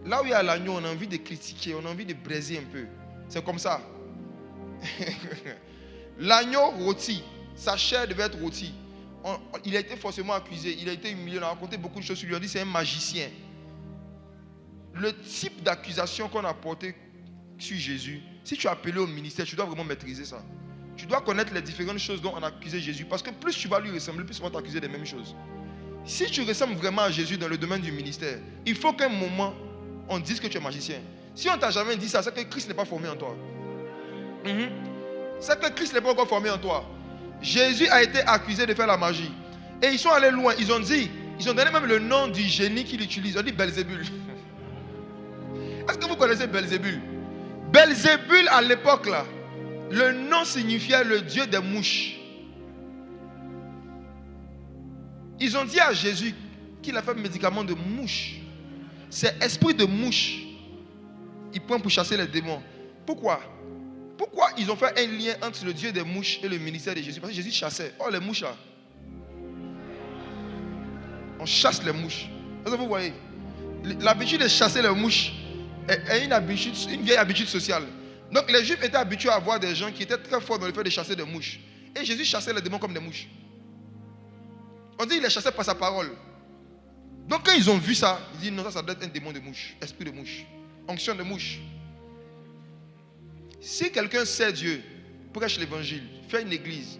Là où il y a l'agneau, on a envie de critiquer, on a envie de braiser un peu. C'est comme ça. L'agneau rôti, sa chair devait être rôtie. il a été forcément accusé, il a été humilié, on a raconté beaucoup de choses sur lui, on dit c'est un magicien. Le type d'accusation qu'on a porté sur Jésus, si tu es appelé au ministère, tu dois vraiment maîtriser ça. Tu dois connaître les différentes choses dont on a accusé Jésus, parce que plus tu vas lui ressembler, plus on va t'accuser des mêmes choses. Si tu ressembles vraiment à Jésus dans le domaine du ministère, il faut qu'à un moment, on dise que tu es magicien. Si on ne t'a jamais dit ça, c'est que Christ n'est pas formé en toi. C'est que Christ n'est pas encore formé en toi. Jésus a été accusé de faire la magie. Et ils sont allés loin. Ils ont donné même le nom du génie qu'il utilise. On dit Belzébul. Est-ce que vous connaissez Belzébul? Belzébul, à l'époque, là, le nom signifiait le dieu des mouches. Ils ont dit à Jésus qu'il a fait un médicament de mouche. C'est esprit de mouche. Il prend pour chasser les démons. Pourquoi ils ont fait un lien entre le dieu des mouches et le ministère de Jésus? Parce que Jésus chassait. Oh, les mouches là. On chasse les mouches. Est-ce que vous voyez? L'habitude de chasser les mouches est une vieille habitude sociale. Donc les Juifs étaient habitués à voir des gens qui étaient très forts dans le fait de chasser des mouches. Et Jésus chassait les démons comme des mouches. On dit qu'il les chassait par sa parole. Donc quand ils ont vu ça, ils disent non, ça doit être un démon de mouche, esprit de mouche, onction de mouche. Si quelqu'un sait Dieu, prêche l'évangile, fait une église,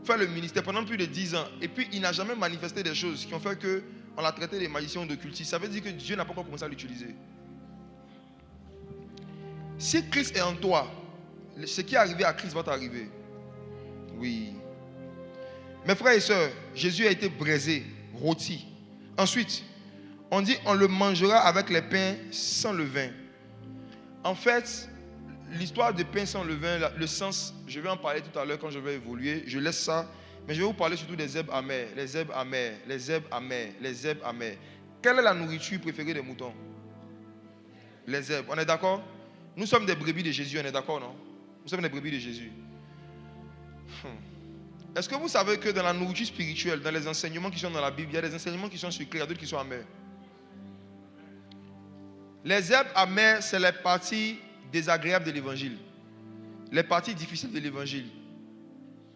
fait le ministère pendant plus de 10 ans, et puis il n'a jamais manifesté des choses qui ont fait qu'on l'a traité de magicien ou de cultiste, ça veut dire que Dieu n'a pas encore commencé à l'utiliser. Si Christ est en toi, ce qui est arrivé à Christ va t'arriver. Oui. Mes frères et sœurs, Jésus a été braisé, rôti. Ensuite, on dit on le mangera avec les pains sans levain. En fait, l'histoire de pain sans levain, le sens, je vais en parler tout à l'heure quand je vais évoluer. Je laisse ça, mais je vais vous parler surtout des herbes amères. Les herbes amères, les herbes amères, les herbes amères. Quelle est la nourriture préférée des moutons? Les herbes. On est d'accord? Nous sommes des brebis de Jésus, on est d'accord, non? Nous sommes des brebis de Jésus. Est-ce que vous savez que dans la nourriture spirituelle, dans les enseignements qui sont dans la Bible, il y a des enseignements qui sont sucrés, il y a d'autres qui sont amers. Les herbes amères, c'est les parties désagréables de l'évangile. Les parties difficiles de l'évangile.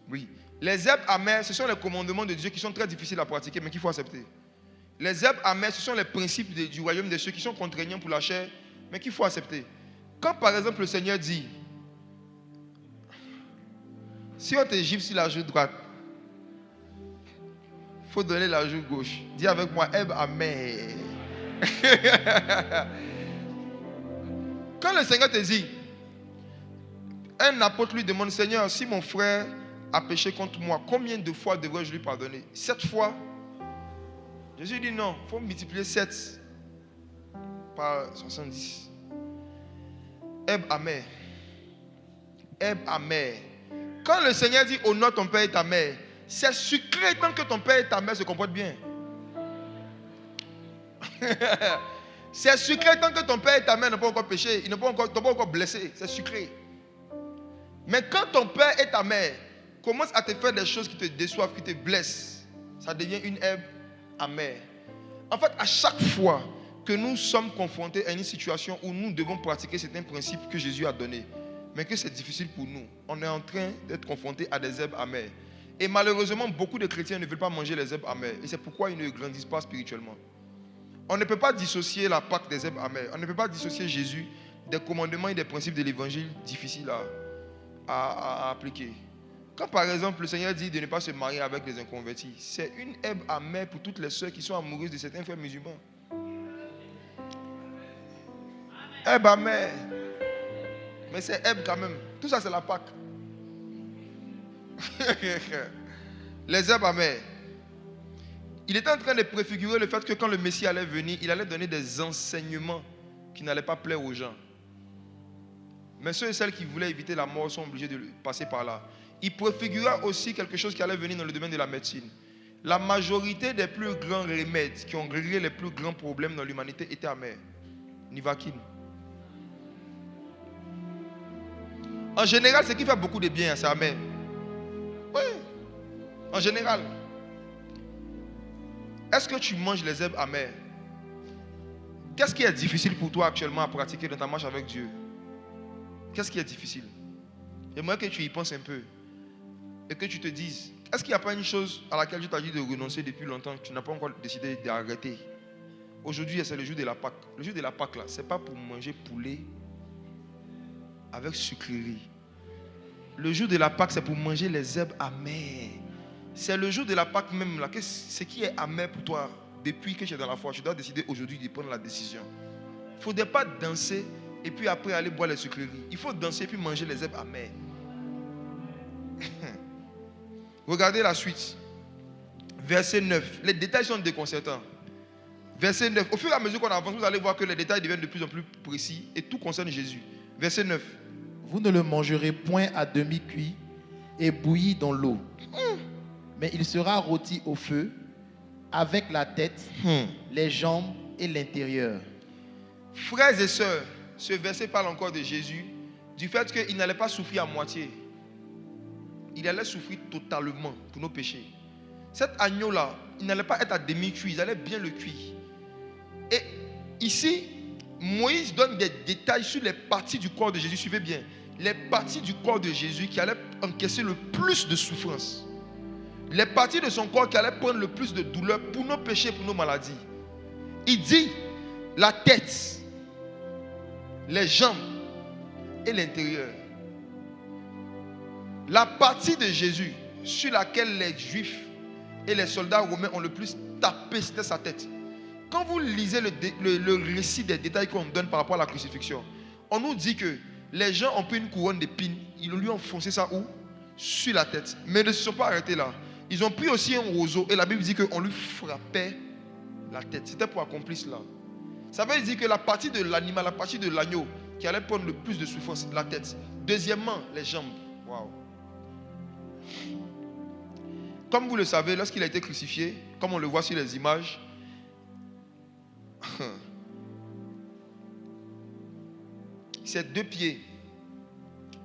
Oui. Les herbes amères, ce sont les commandements de Dieu qui sont très difficiles à pratiquer, mais qu'il faut accepter. Les herbes amères, ce sont les principes du royaume de ceux qui sont contraignants pour la chair, mais qu'il faut accepter. Quand par exemple le Seigneur dit, si on te gifle sur la joue droite, il faut donner la joue gauche. Dis avec moi, herbe amère. Quand le Seigneur te dit, un apôtre lui demande, Seigneur, si mon frère a péché contre moi, combien de fois devrais-je lui pardonner? 7 fois. Jésus dit non, il faut multiplier 7 par 70. Herbe amère. Herbe amère. Quand le Seigneur dit honore ton père et ta mère, c'est sucré tant que ton père et ta mère se comportent bien. C'est sucré tant que ton père et ta mère n'ont pas encore péché, ils n'ont pas encore blessé. C'est sucré. Mais quand ton père et ta mère commencent à te faire des choses qui te déçoivent, qui te blessent, ça devient une herbe amère. En fait, à chaque fois que nous sommes confrontés à une situation où nous devons pratiquer certains principes que Jésus a donnés, mais que c'est difficile pour nous, on est en train d'être confrontés à des herbes amères. Et malheureusement, beaucoup de chrétiens ne veulent pas manger les herbes amères. Et c'est pourquoi ils ne grandissent pas spirituellement. On ne peut pas dissocier la Pâque des herbes amères. On ne peut pas dissocier Jésus des commandements et des principes de l'évangile difficiles à appliquer. Quand par exemple le Seigneur dit de ne pas se marier avec les inconvertis, c'est une herbe amère pour toutes les sœurs qui sont amoureuses de certains frères musulmans. Herbe amère. Mais c'est herbe quand même. Tout ça, c'est la Pâque. Les herbes amères. Il était en train de préfigurer le fait que quand le Messie allait venir, il allait donner des enseignements qui n'allaient pas plaire aux gens. Mais ceux et celles qui voulaient éviter la mort sont obligés de passer par là. Il préfigura aussi quelque chose qui allait venir dans le domaine de la médecine. La majorité des plus grands remèdes qui ont réglé les plus grands problèmes dans l'humanité étaient amers. Nivaquine. En général, ce qui fait beaucoup de bien, c'est amer. Oui. En général. Est-ce que tu manges les herbes amères? Qu'est-ce qui est difficile pour toi actuellement à pratiquer dans ta marche avec Dieu? Qu'est-ce qui est difficile? J'aimerais que tu y penses un peu. Et que tu te dises, Est-ce qu'il n'y a pas une chose à laquelle Dieu t'a dit de renoncer depuis longtemps que tu n'as pas encore décidé d'arrêter? Aujourd'hui, c'est le jour de la Pâque. Le jour de la Pâque, là, ce n'est pas pour manger poulet avec sucrerie. Le jour de la Pâque, c'est pour manger les herbes amères. C'est le jour de la Pâque même, là, ce qui est amer pour toi, depuis que tu es dans la foi, tu dois décider aujourd'hui de prendre la décision. Il ne faudrait pas danser et puis après aller boire les sucreries. Il faut danser et puis manger les herbes amères. Regardez la suite. Verset 9. Les détails sont déconcertants. Verset 9. Au fur et à mesure qu'on avance, vous allez voir que les détails deviennent de plus en plus précis et tout concerne Jésus. Verset 9. Vous ne le mangerez point à demi-cuit et bouilli dans l'eau, mais il sera rôti au feu avec la tête, les jambes et l'intérieur. Frères et sœurs, ce verset parle encore de Jésus, du fait qu'il n'allait pas souffrir à moitié. Il allait souffrir totalement pour nos péchés. Cet agneau-là, il n'allait pas être à demi-cuit, il allait bien le cuire. Et ici, Moïse donne des détails sur les parties du corps de Jésus. Suivez bien. Les parties du corps de Jésus qui allaient encaisser le plus de souffrance. Les parties de son corps qui allaient prendre le plus de douleur pour nos péchés, pour nos maladies. Il dit la tête, les jambes et l'intérieur. La partie de Jésus sur laquelle les Juifs et les soldats romains ont le plus tapé, c'était sa tête. Quand vous lisez le récit des détails qu'on donne par rapport à la crucifixion, on nous dit que les gens ont pris une couronne d'épines, ils lui ont foncé ça où? Sur la tête. Mais ils ne se sont pas arrêtés là. Ils ont pris aussi un roseau et la Bible dit qu'on lui frappait la tête. C'était pour accomplir cela. Ça veut dire que la partie de l'animal, la partie de l'agneau qui allait prendre le plus de souffrance, la tête. Deuxièmement, les jambes. Waouh. Comme vous le savez, lorsqu'il a été crucifié, comme on le voit sur les images, ses deux pieds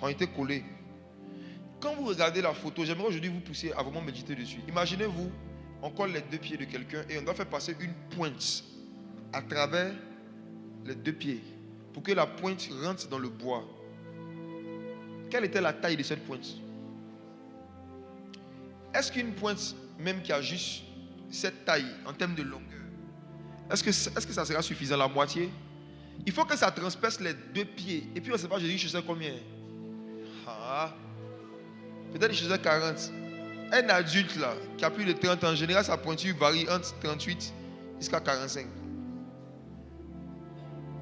ont été collés. Quand vous regardez la photo, j'aimerais aujourd'hui vous pousser à vraiment méditer dessus. Imaginez-vous, on colle les deux pieds de quelqu'un et on doit faire passer une pointe à travers les deux pieds pour que la pointe rentre dans le bois. Quelle était la taille de cette pointe? Est-ce qu'une pointe, même qui a juste cette taille en termes de longueur, est-ce que ça sera suffisant, la moitié? Il faut que ça transperce les deux pieds. Et puis on ne sait pas, Jésus faisait combien? Peut-être qu'il faisait 40. Un adulte là, qui a plus de 30 ans, en général, sa pointure varie entre 38 jusqu'à 45.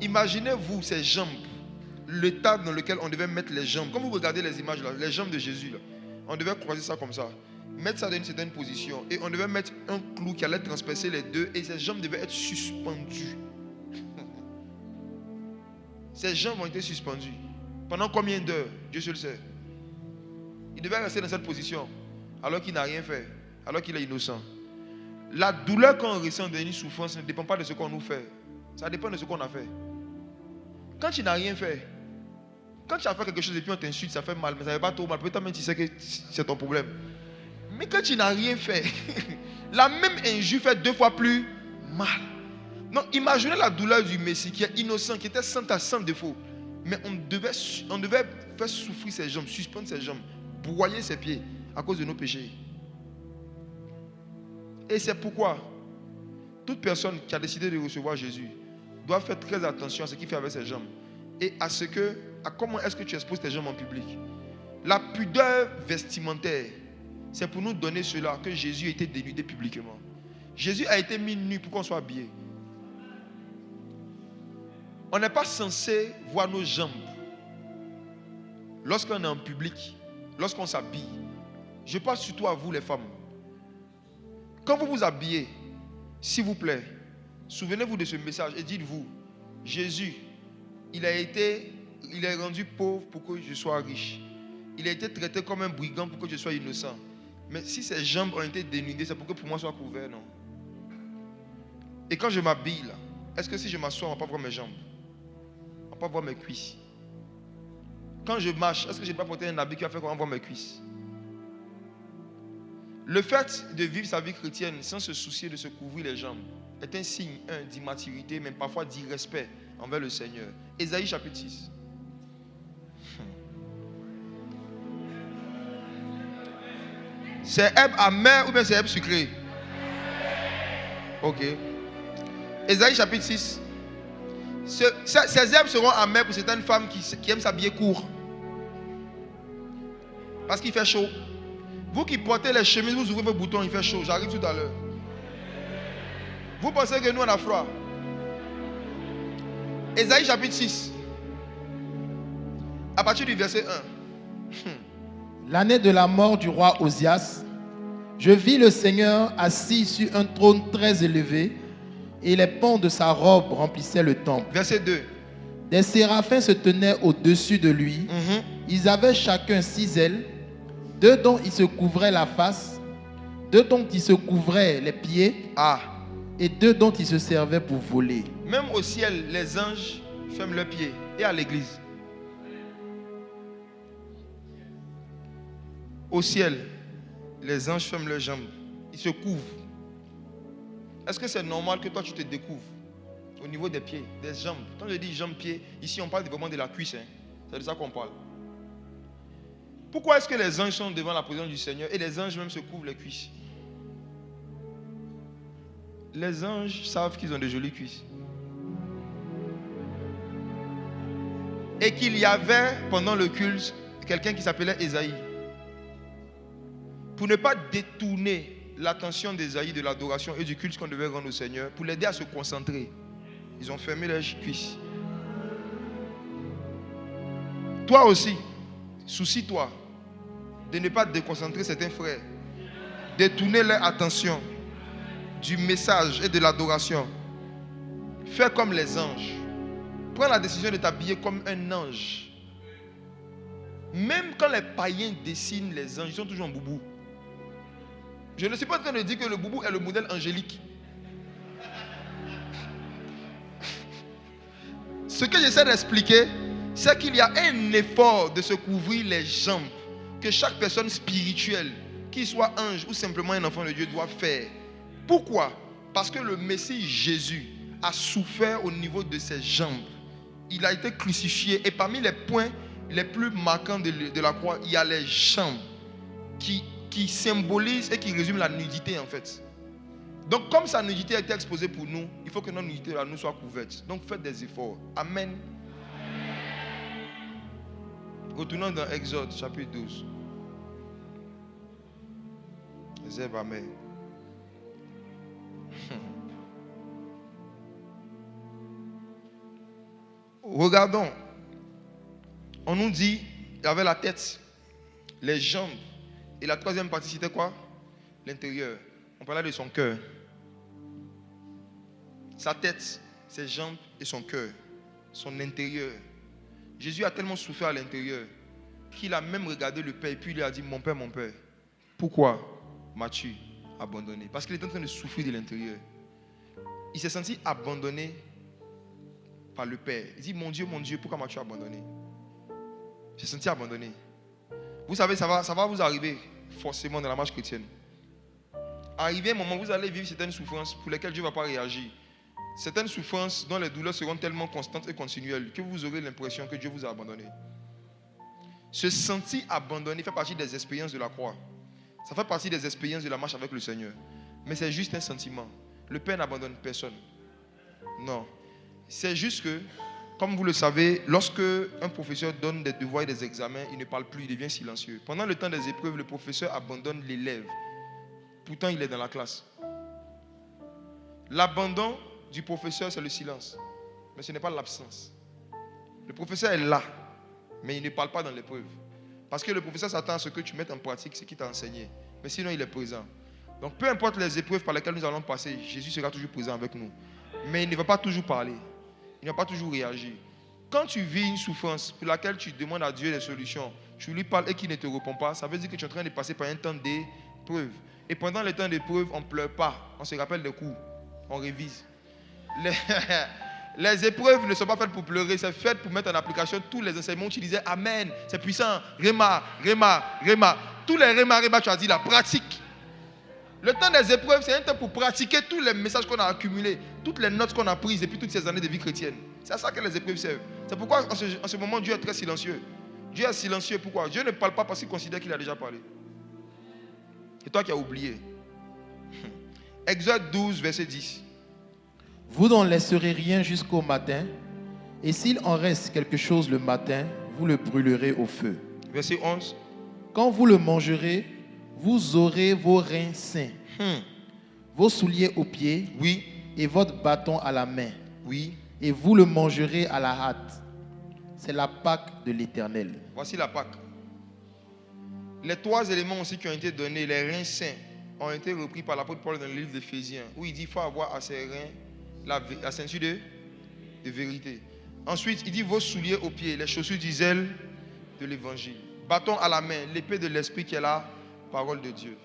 Imaginez-vous ces jambes, l'état dans lequel on devait mettre les jambes. Quand vous regardez les images là, les jambes de Jésus là, on devait croiser ça comme ça, mettre ça dans une certaine position et on devait mettre un clou qui allait transpercer les deux et ces jambes devaient être suspendues. Ces jambes ont été suspendues. Pendant combien d'heures? Dieu seul sait. Il devait rester dans cette position alors qu'il n'a rien fait, alors qu'il est innocent. La douleur qu'on ressent d'une souffrance ne dépend pas de ce qu'on nous fait. Ça dépend de ce qu'on a fait. Quand tu n'as rien fait, quand tu as fait quelque chose et puis on t'insulte, ça fait mal, mais ça ne fait pas trop mal. Peut-être même tu sais que c'est ton problème. Mais quand tu n'as rien fait, la même injure fait 2 fois plus mal. Donc imaginez la douleur du Messie qui est innocent, qui était sans défaut. Mais on devait faire souffrir ses jambes, suspendre ses jambes, broyer ses pieds à cause de nos péchés. Et c'est pourquoi toute personne qui a décidé de recevoir Jésus doit faire très attention à ce qu'il fait avec ses jambes et à comment est-ce que tu exposes tes jambes en public. La pudeur vestimentaire, c'est pour nous donner cela que Jésus a été dénudé publiquement. Jésus a été mis nu pour qu'on soit habillé. On n'est pas censé voir nos jambes lorsqu'on est en public, lorsqu'on s'habille. Je parle surtout à vous les femmes. Quand vous vous habillez, s'il vous plaît, souvenez-vous de ce message et dites-vous, Jésus, il est rendu pauvre pour que je sois riche. Il a été traité comme un brigand pour que je sois innocent. Mais si ses jambes ont été dénudées, c'est pour que pour moi soit couvert, non? Et quand je m'habille là, est-ce que si je m'assois, on ne va pas voir mes jambes? On ne va pas voir mes cuisses. Quand je marche, est-ce que je ne vais pas porter un habit qui va faire qu'on va voir mes cuisses? Le fait de vivre sa vie chrétienne sans se soucier de se couvrir les jambes est un signe d'immaturité, mais parfois d'irrespect envers le Seigneur. Ésaïe chapitre 6. C'est herbe amère ou bien c'est herbe sucrée? Ok. Ésaïe chapitre 6. Ces herbes seront amères pour certaines femmes qui aiment s'habiller court. Parce qu'il fait chaud. Vous qui portez les chemises, vous ouvrez vos boutons, il fait chaud. J'arrive tout à l'heure. Vous pensez que nous on a froid? Ésaïe chapitre 6. À partir du verset 1. L'année de la mort du roi Osias, je vis le Seigneur assis sur un trône très élevé, et les pans de sa robe remplissaient le temple. Verset 2. Des séraphins se tenaient au-dessus de lui. Ils avaient chacun 6 ailes, 2 dont ils se couvraient la face, 2 dont ils se couvraient les pieds, et 2 dont ils se servaient pour voler. Même au ciel, les anges ferment leurs pieds. Et à l'église. Au ciel, les anges ferment leurs jambes. Ils se couvrent. Est-ce que c'est normal que toi tu te découvres au niveau des pieds, des jambes? Quand je dis jambes, pieds, ici on parle vraiment de la cuisse. C'est de ça qu'on parle. Pourquoi est-ce que les anges sont devant la présence du Seigneur et les anges même se couvrent les cuisses? Les anges savent qu'ils ont de jolies cuisses. Et qu'il y avait pendant le culte quelqu'un qui s'appelait Ésaïe. Pour ne pas détourner l'attention d'Ésaïe de l'adoration et du culte qu'on devait rendre au Seigneur, pour l'aider à se concentrer, ils ont fermé leurs cuisses. Toi aussi, soucie-toi de ne pas déconcentrer certains frères, détourner leur attention du message et de l'adoration. Fais comme les anges. Prends la décision de t'habiller comme un ange. Même quand les païens dessinent les anges, ils sont toujours en boubou. Je ne suis pas en train de dire que le boubou est le modèle angélique. Ce que j'essaie d'expliquer, c'est qu'il y a un effort de se couvrir les jambes que chaque personne spirituelle, qu'il soit ange ou simplement un enfant de Dieu, doit faire. Pourquoi? Parce que le Messie Jésus a souffert au niveau de ses jambes. Il a été crucifié et parmi les points les plus marquants de la croix, il y a les jambes qui symbolisent et qui résument la nudité en fait. Donc comme sa nudité a été exposée pour nous, il faut que notre nudité là nous soit couverte. Donc faites des efforts. Amen. Retournons dans Exode chapitre 12. Zeb, amen. Regardons. On nous dit, il y avait la tête, les jambes, et la troisième partie, c'était quoi? L'intérieur. On parlait de son cœur. Sa tête, ses jambes et son cœur. Son intérieur. Jésus a tellement souffert à l'intérieur qu'il a même regardé le Père et puis il lui a dit, mon Père, pourquoi m'as-tu abandonné? Parce qu'il était en train de souffrir de l'intérieur. Il s'est senti abandonné par le Père. Il dit, mon Dieu, pourquoi m'as-tu abandonné? J'ai senti abandonné. Vous savez, ça va vous arriver forcément dans la marche chrétienne. Arrivé un moment, vous allez vivre certaines souffrances pour lesquelles Dieu ne va pas réagir. Certaines souffrances dont les douleurs seront tellement constantes et continuelles que vous aurez l'impression que Dieu vous a abandonné. Se sentir abandonné fait partie des expériences de la croix. Ça fait partie des expériences de la marche avec le Seigneur. Mais c'est juste un sentiment. Le Père n'abandonne personne. Non. C'est juste que, comme vous le savez, lorsque un professeur donne des devoirs et des examens, il ne parle plus, il devient silencieux. Pendant le temps des épreuves, le professeur abandonne l'élève. Pourtant, il est dans la classe. L'abandon du professeur, c'est le silence. Mais ce n'est pas l'absence. Le professeur est là, mais il ne parle pas dans l'épreuve. Parce que le professeur s'attend à ce que tu mettes en pratique ce qu'il t'a enseigné. Mais sinon, il est présent. Donc, peu importe les épreuves par lesquelles nous allons passer, Jésus sera toujours présent avec nous. Mais il ne va pas toujours parler. Il ne va pas toujours réagir. Quand tu vis une souffrance pour laquelle tu demandes à Dieu des solutions, tu lui parles et qu'il ne te répond pas, ça veut dire que tu es en train de passer par un temps d'épreuve. Et pendant le temps d'épreuve, on ne pleure pas. On se rappelle des coups. On révise. Les épreuves ne sont pas faites pour pleurer, c'est fait pour mettre en application tous les enseignements où tu disais Amen, c'est puissant, Réma. Tous les Réma, tu as dit la pratique. Le temps des épreuves, c'est un temps pour pratiquer tous les messages qu'on a accumulés, toutes les notes qu'on a prises depuis toutes ces années de vie chrétienne. C'est à ça que les épreuves servent. C'est pourquoi en ce moment, Dieu est très silencieux. Dieu est silencieux, pourquoi? Dieu ne parle pas parce qu'il considère qu'il a déjà parlé. Et toi qui as oublié. Exode 12, verset 10. Vous n'en laisserez rien jusqu'au matin, et s'il en reste quelque chose le matin, vous le brûlerez au feu. Verset 11. Quand vous le mangerez, vous aurez vos reins sains, vos souliers aux pieds, Oui, et votre bâton à la main, oui. et vous le mangerez à la hâte. C'est la Pâque de l'Éternel. Voici la Pâque. Les 3 éléments aussi qui ont été donnés, les reins saints, ont été repris par l'apôtre Paul dans le livre d'Éphésiens, où il dit qu'il faut avoir à ses reins la ceinture de vérité. Ensuite, il dit vos souliers aux pieds, les chaussures du zèle de l'évangile. Bâton à la main, l'épée de l'esprit qui est la parole de Dieu.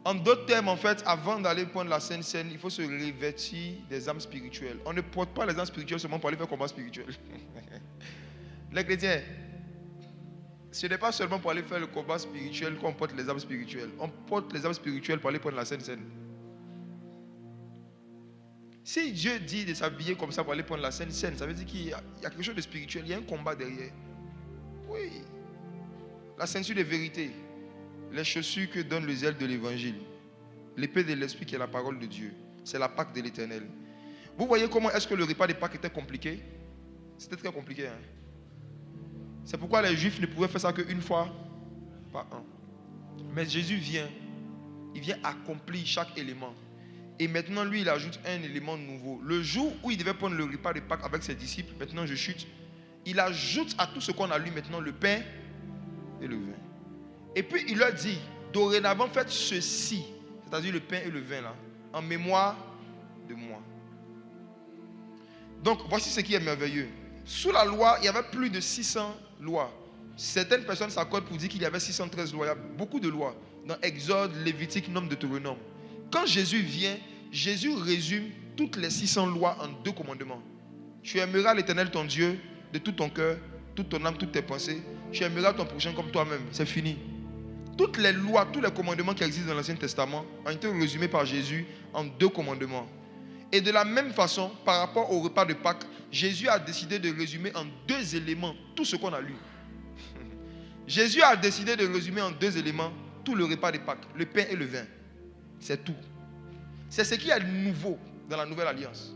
En d'autres termes, en fait, avant d'aller prendre la Sainte Seine, il faut se revêtir des âmes spirituelles. On ne porte pas les âmes spirituelles seulement pour aller faire combat spirituel. Les chrétiens, ce n'est pas seulement pour aller faire le combat spirituel qu'on porte les âmes spirituelles. On porte les âmes spirituelles pour aller prendre la Sainte Seine. Si Dieu dit de s'habiller comme ça pour aller prendre la Sainte Seine, ça veut dire qu'il y a quelque chose de spirituel, il y a un combat derrière. Oui. La ceinture de vérité, les chaussures que donne le zèle de l'évangile, l'épée de l'esprit qui est la parole de Dieu, c'est la Pâque de l'Éternel. Vous voyez comment est-ce que le repas de Pâques était compliqué? C'était très compliqué. Hein? C'est pourquoi les Juifs ne pouvaient faire ça qu'une fois par an. Mais Jésus vient, il vient accomplir chaque élément. Et maintenant, lui, il ajoute un élément nouveau. Le jour où il devait prendre le repas de Pâques avec ses disciples, maintenant je chute, il ajoute à tout ce qu'on a lu maintenant le pain et le vin. Et puis il leur dit, dorénavant faites ceci, c'est-à-dire le pain et le vin là, en mémoire de moi. Donc voici ce qui est merveilleux. Sous la loi, il y avait plus de 600 lois. Certaines personnes s'accordent pour dire qu'il y avait 613 lois. Il y a beaucoup de lois dans Exode, Lévitique, Nombre, Deutéronome. Quand Jésus vient, Jésus résume toutes les 600 lois en 2 commandements. Tu aimeras l'Éternel ton Dieu de tout ton cœur, toute ton âme, toutes tes pensées. Tu aimeras ton prochain comme toi-même. C'est fini. Toutes les lois, tous les commandements qui existent dans l'Ancien Testament ont été résumés par Jésus en 2 commandements. Et de la même façon, par rapport au repas de Pâques, Jésus a décidé de résumer en 2 éléments tout ce qu'on a lu. Jésus a décidé de résumer en 2 éléments tout le repas de Pâques, le pain et le vin. C'est tout. C'est ce qui est nouveau dans la nouvelle alliance.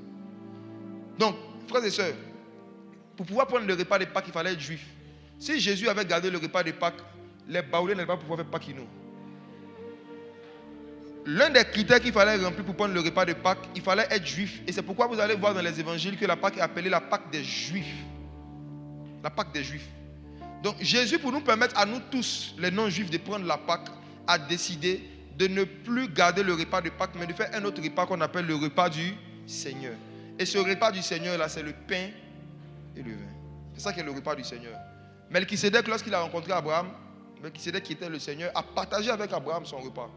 Donc, frères et sœurs, pour pouvoir prendre le repas de Pâques, il fallait être juif. Si Jésus avait gardé le repas de Pâques, les Baoulés n'allaient pas pouvoir faire Pâques. L'un des critères qu'il fallait remplir pour prendre le repas de Pâques, il fallait être juif. Et c'est pourquoi vous allez voir dans les évangiles que la Pâque est appelée la Pâque des Juifs. La Pâque des Juifs. Donc Jésus, pour nous permettre à nous tous, les non-juifs, de prendre la Pâque, a décidé de ne plus garder le repas de Pâques, mais de faire un autre repas qu'on appelle le repas du Seigneur. Et ce repas du Seigneur, là, c'est le pain et le vin. C'est ça qui est le repas du Seigneur. Melchisédek, lorsqu'il a rencontré Abraham, Melchisédek qui était le Seigneur, a partagé avec Abraham son repas.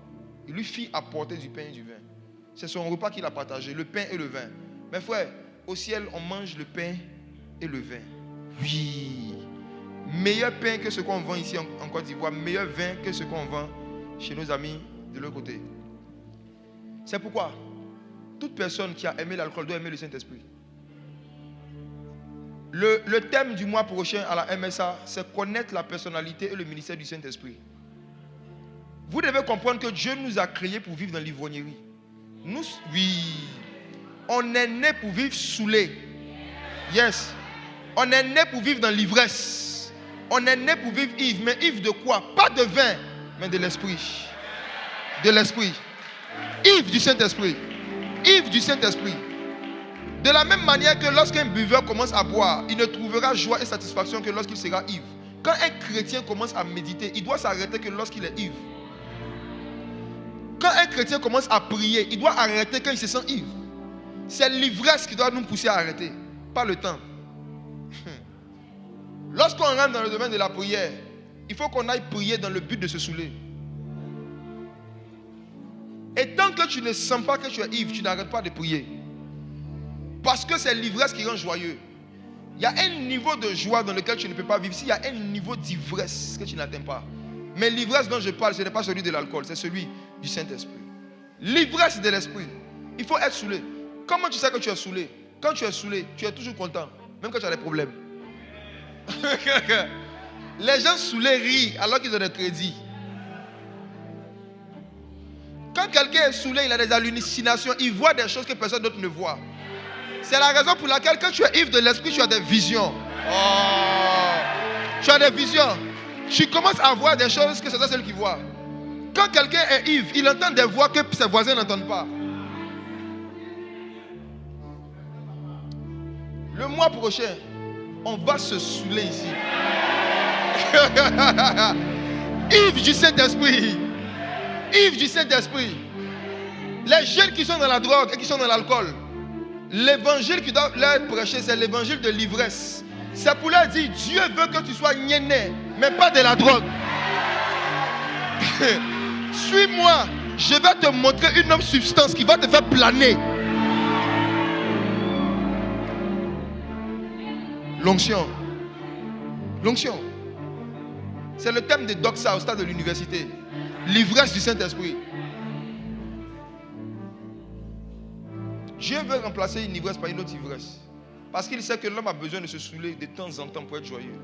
Il lui fit apporter du pain et du vin. C'est son repas qu'il a partagé, le pain et le vin. Mes frères, au ciel, on mange le pain et le vin. Oui. Meilleur pain que ce qu'on vend ici en Côte d'Ivoire, meilleur vin que ce qu'on vend chez nos amis de l'autre côté. C'est pourquoi toute personne qui a aimé l'alcool doit aimer le Saint-Esprit. Le thème du mois prochain à la MSA, c'est connaître la personnalité et le ministère du Saint-Esprit. Vous devez comprendre que Dieu nous a créés pour vivre dans l'ivrognerie. Nous, oui, on est né pour vivre saoulé. Yes. On est né pour vivre dans l'ivresse. On est né pour vivre ivre. Mais ivre de quoi? Pas de vin, mais de l'esprit. De l'esprit. Ivre du Saint-Esprit. Ivre du Saint-Esprit. De la même manière que lorsqu'un buveur commence à boire, il ne trouvera joie et satisfaction que lorsqu'il sera ivre. Quand un chrétien commence à méditer, il doit s'arrêter que lorsqu'il est ivre. Quand un chrétien commence à prier, il doit arrêter quand il se sent ivre. C'est l'ivresse qui doit nous pousser à arrêter, pas le temps. Lorsqu'on rentre dans le domaine de la prière, il faut qu'on aille prier dans le but de se saouler. Et tant que tu ne sens pas que tu es ivre, tu n'arrêtes pas de prier. Parce que c'est l'ivresse qui rend joyeux. Il y a un niveau de joie dans lequel tu ne peux pas vivre. S'il y a un niveau d'ivresse que tu n'atteins pas. Mais l'ivresse dont je parle, ce n'est pas celui de l'alcool, c'est celui du Saint-Esprit. L'ivresse de l'esprit. Il faut être saoulé. Comment tu sais que tu es saoulé? Quand tu es saoulé, tu es toujours content, même quand tu as des problèmes. Les gens saoulés rient alors qu'ils ont des crédits. Quand quelqu'un est saoulé, il a des hallucinations, il voit des choses que personne d'autre ne voit. C'est la raison pour laquelle quand tu es ivre de l'esprit, tu as des visions. Oh, tu as des visions. Tu commences à voir des choses que c'est toi seul qui vois. Quand quelqu'un est ivre, il entend des voix que ses voisins n'entendent pas. Le mois prochain, on va se saouler ici. Ivre du Saint-Esprit. Ivre du Saint-Esprit. Les jeunes qui sont dans la drogue et qui sont dans l'alcool, l'évangile qui doit leur prêcher, c'est l'évangile de l'ivresse. C'est pour leur dire, Dieu veut que tu sois niainé, mais pas de la drogue. Suis-moi, je vais te montrer une autre substance qui va te faire planer. L'onction. L'onction. C'est le thème de Doxa au stade de l'université. L'ivresse du Saint-Esprit. Dieu veut remplacer une ivresse par une autre ivresse. Parce qu'il sait que l'homme a besoin de se saouler de temps en temps pour être joyeux.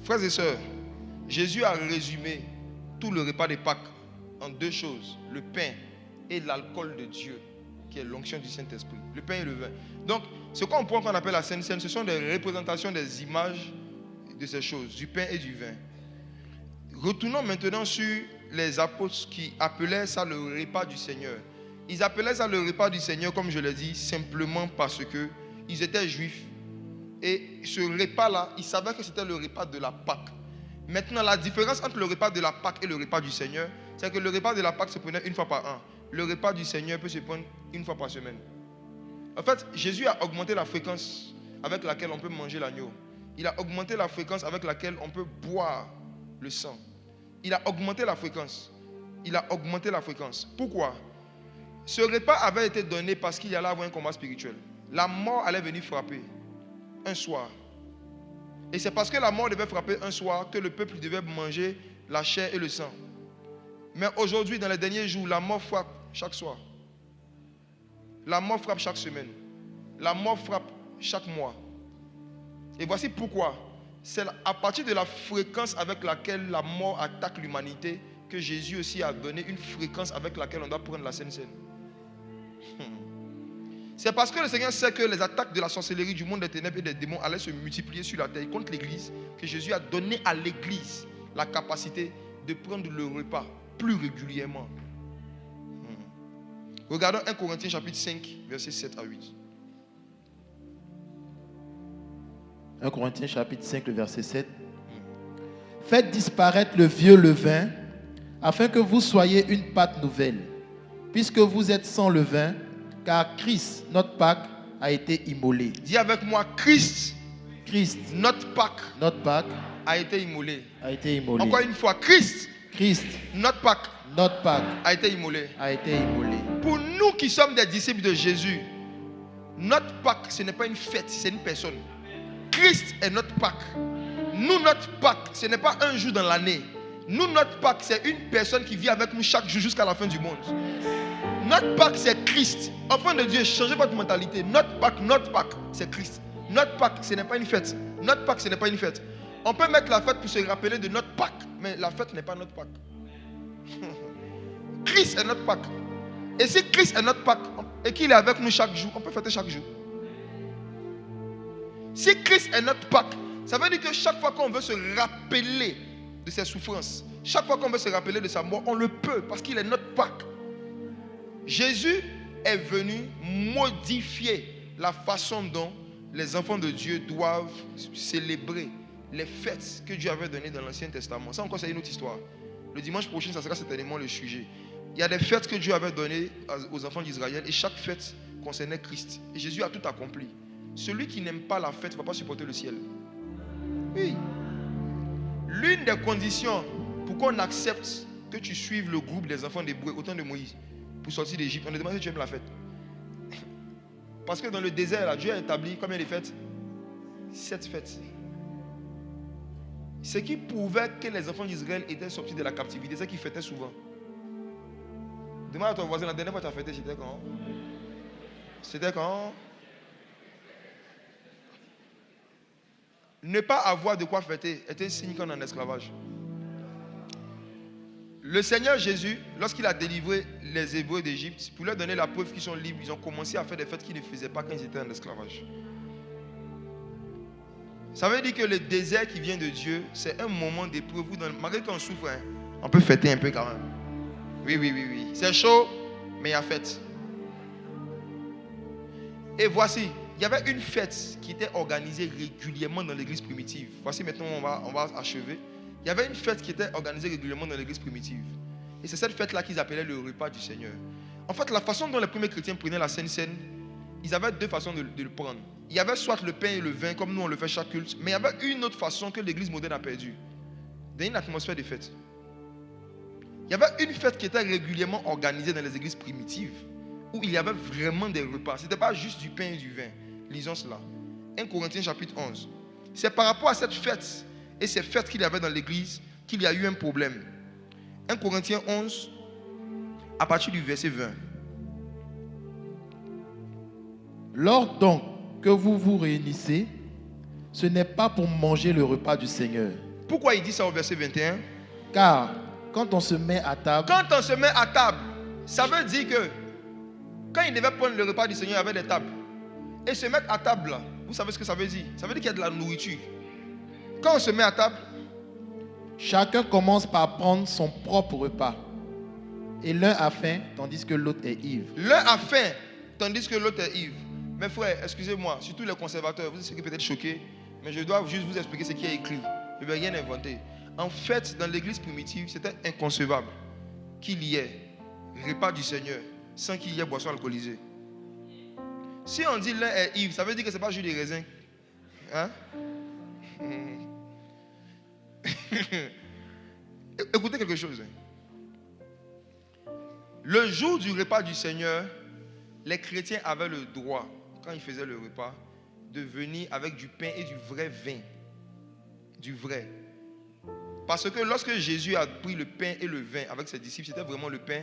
Frères et sœurs, Jésus a résumé tout le repas de Pâques en deux choses, le pain et l'alcool de Dieu, qui est l'onction du Saint-Esprit, le pain et le vin. Donc, ce qu'on appelle la Sainte Seine, ce sont des représentations des images de ces choses, du pain et du vin. Retournons maintenant sur les apôtres qui appelaient ça le repas du Seigneur. Ils appelaient ça le repas du Seigneur, comme je l'ai dit, simplement parce qu'ils étaient juifs. Et ce repas-là, ils savaient que c'était le repas de la Pâque. Maintenant, la différence entre le repas de la Pâque et le repas du Seigneur, c'est que le repas de la Pâque se prenait une fois par an. Le repas du Seigneur peut se prendre une fois par semaine. En fait, Jésus a augmenté la fréquence avec laquelle on peut manger l'agneau. Il a augmenté la fréquence avec laquelle on peut boire le sang. Il a augmenté la fréquence. Il a augmenté la fréquence. Pourquoi? Ce repas avait été donné parce qu'il y allait avoir un combat spirituel. La mort allait venir frapper un soir. Et c'est parce que la mort devait frapper un soir que le peuple devait manger la chair et le sang. Mais aujourd'hui, dans les derniers jours, la mort frappe chaque soir. La mort frappe chaque semaine. La mort frappe chaque mois. Et voici pourquoi. C'est à partir de la fréquence avec laquelle la mort attaque l'humanité que Jésus aussi a donné une fréquence avec laquelle on doit prendre la Sainte Seine. C'est parce que le Seigneur sait que les attaques de la sorcellerie, du monde des ténèbres et des démons allaient se multiplier sur la terre contre l'Église, que Jésus a donné à l'Église la capacité de prendre le repas plus régulièrement. Regardons 1 Corinthiens chapitre 5, versets 7 à 8. 1 Corinthiens chapitre 5, le verset 7. Faites disparaître le vieux levain, afin que vous soyez une pâte nouvelle, puisque vous êtes sans levain, car Christ, notre Pâque, a été immolé. Dis avec moi, Christ, notre Pâque, a été immolé. Encore une fois, Christ, notre Pâque, a été immolé. Pour nous qui sommes des disciples de Jésus, notre Pâque, ce n'est pas une fête, c'est une personne. Christ est notre Pâque. Nous, notre Pâque, ce n'est pas un jour dans l'année. Nous, notre Pâque, c'est une personne qui vit avec nous chaque jour jusqu'à la fin du monde. Notre Pâque, c'est Christ. Enfant de Dieu, changez votre mentalité. Notre Pâque, c'est Christ. Notre Pâque, ce n'est pas une fête. Notre Pâque, ce n'est pas une fête. On peut mettre la fête pour se rappeler de notre Pâque, mais la fête n'est pas notre Pâque. Christ est notre Pâque. Et si Christ est notre Pâque et qu'il est avec nous chaque jour, on peut fêter chaque jour. Si Christ est notre Pâque, ça veut dire que chaque fois qu'on veut se rappeler de ses souffrances, chaque fois qu'on veut se rappeler de sa mort, on le peut parce qu'il est notre Pâque. Jésus est venu modifier la façon dont les enfants de Dieu doivent célébrer les fêtes que Dieu avait données dans l'Ancien Testament. Ça encore, c'est une autre histoire. Le dimanche prochain, ça sera certainement le sujet. Il y a des fêtes que Dieu avait données aux enfants d'Israël et chaque fête concernait Christ. Et Jésus a tout accompli. Celui qui n'aime pas la fête ne va pas supporter le ciel. Oui. L'une des conditions pour qu'on accepte que tu suives le groupe des enfants d'Hébreu au temps de Moïse pour sortir d'Égypte, on te demande si tu aimes la fête. Parce que dans le désert, là, Dieu a établi combien de fêtes? 7 fêtes. Ce qui prouvait que les enfants d'Israël étaient sortis de la captivité, c'est qu'ils fêtaient souvent. Demande à ton voisin, la dernière fois que tu as fêté, c'était quand? C'était quand? ne pas avoir de quoi fêter était un signe qu'on est en esclavage. Le Seigneur Jésus, lorsqu'il a délivré les Hébreux d'Égypte, pour leur donner la preuve qu'ils sont libres, ils ont commencé à faire des fêtes qu'ils ne faisaient pas quand ils étaient en esclavage. Ça veut dire que le désert qui vient de Dieu, c'est un moment d'épreuve où, malgré qu'on souffre, hein, on peut fêter un peu quand même. Oui. C'est chaud, mais il y a fête. Et voici, il y avait une fête qui était organisée régulièrement dans l'église primitive. Voici maintenant, on va achever. Il y avait une fête qui était organisée régulièrement dans l'église primitive. Et c'est cette fête-là qu'ils appelaient le repas du Seigneur. En fait, la façon dont les premiers chrétiens prenaient la Sainte Seine, ils avaient deux façons de le prendre. Il y avait soit le pain et le vin, comme nous on le fait chaque culte, mais il y avait une autre façon que l'église moderne a perdue. Dans une atmosphère de fête. Il y avait une fête qui était régulièrement organisée dans les églises primitives, où il y avait vraiment des repas. Ce n'était pas juste du pain et du vin. Lisons cela. 1 Corinthiens chapitre 11. C'est par rapport à cette fête et ces fêtes qu'il y avait dans l'église qu'il y a eu un problème. 1 Corinthiens 11, à partir du verset 20. Lors donc que vous vous réunissez, ce n'est pas pour manger le repas du Seigneur. Pourquoi il dit ça au verset 21? Car quand on se met à table, ça veut dire que quand il devait prendre le repas du Seigneur, il y avait des tables. Et se mettre à table, là, vous savez ce que ça veut dire? Ça veut dire qu'il y a de la nourriture. Quand on se met à table, chacun commence par prendre son propre repas. Et l'un a faim, tandis que l'autre est ivre. L'un a faim, tandis que l'autre est ivre. Mes frères, excusez-moi, surtout les conservateurs, vous serez peut-être choqués, mais je dois juste vous expliquer ce qui est écrit. Je ne vais rien inventer. En fait, dans l'église primitive, c'était inconcevable qu'il y ait repas du Seigneur sans qu'il y ait boisson alcoolisée. Si on dit l'un est ivre, ça veut dire que ce n'est pas jus de raisin. Hein? Écoutez quelque chose. Le jour du repas du Seigneur, les chrétiens avaient le droit, quand ils faisaient le repas, de venir avec du pain et du vrai vin. Du vrai. Parce que lorsque Jésus a pris le pain et le vin avec ses disciples, c'était vraiment le pain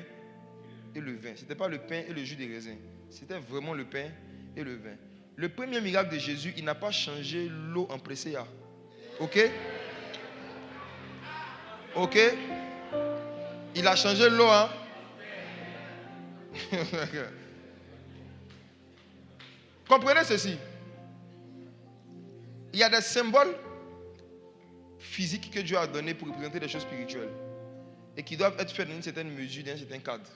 et le vin. Ce n'était pas le pain et le jus de raisin. C'était vraiment le pain et le vin. Le premier miracle de Jésus, il n'a pas changé l'eau en presséa. Ok? Ok? Il a changé l'eau, hein? Comprenez ceci. Il y a des symboles physiques que Dieu a donnés pour représenter des choses spirituelles et qui doivent être faits dans une certaine mesure, dans un certain cadre.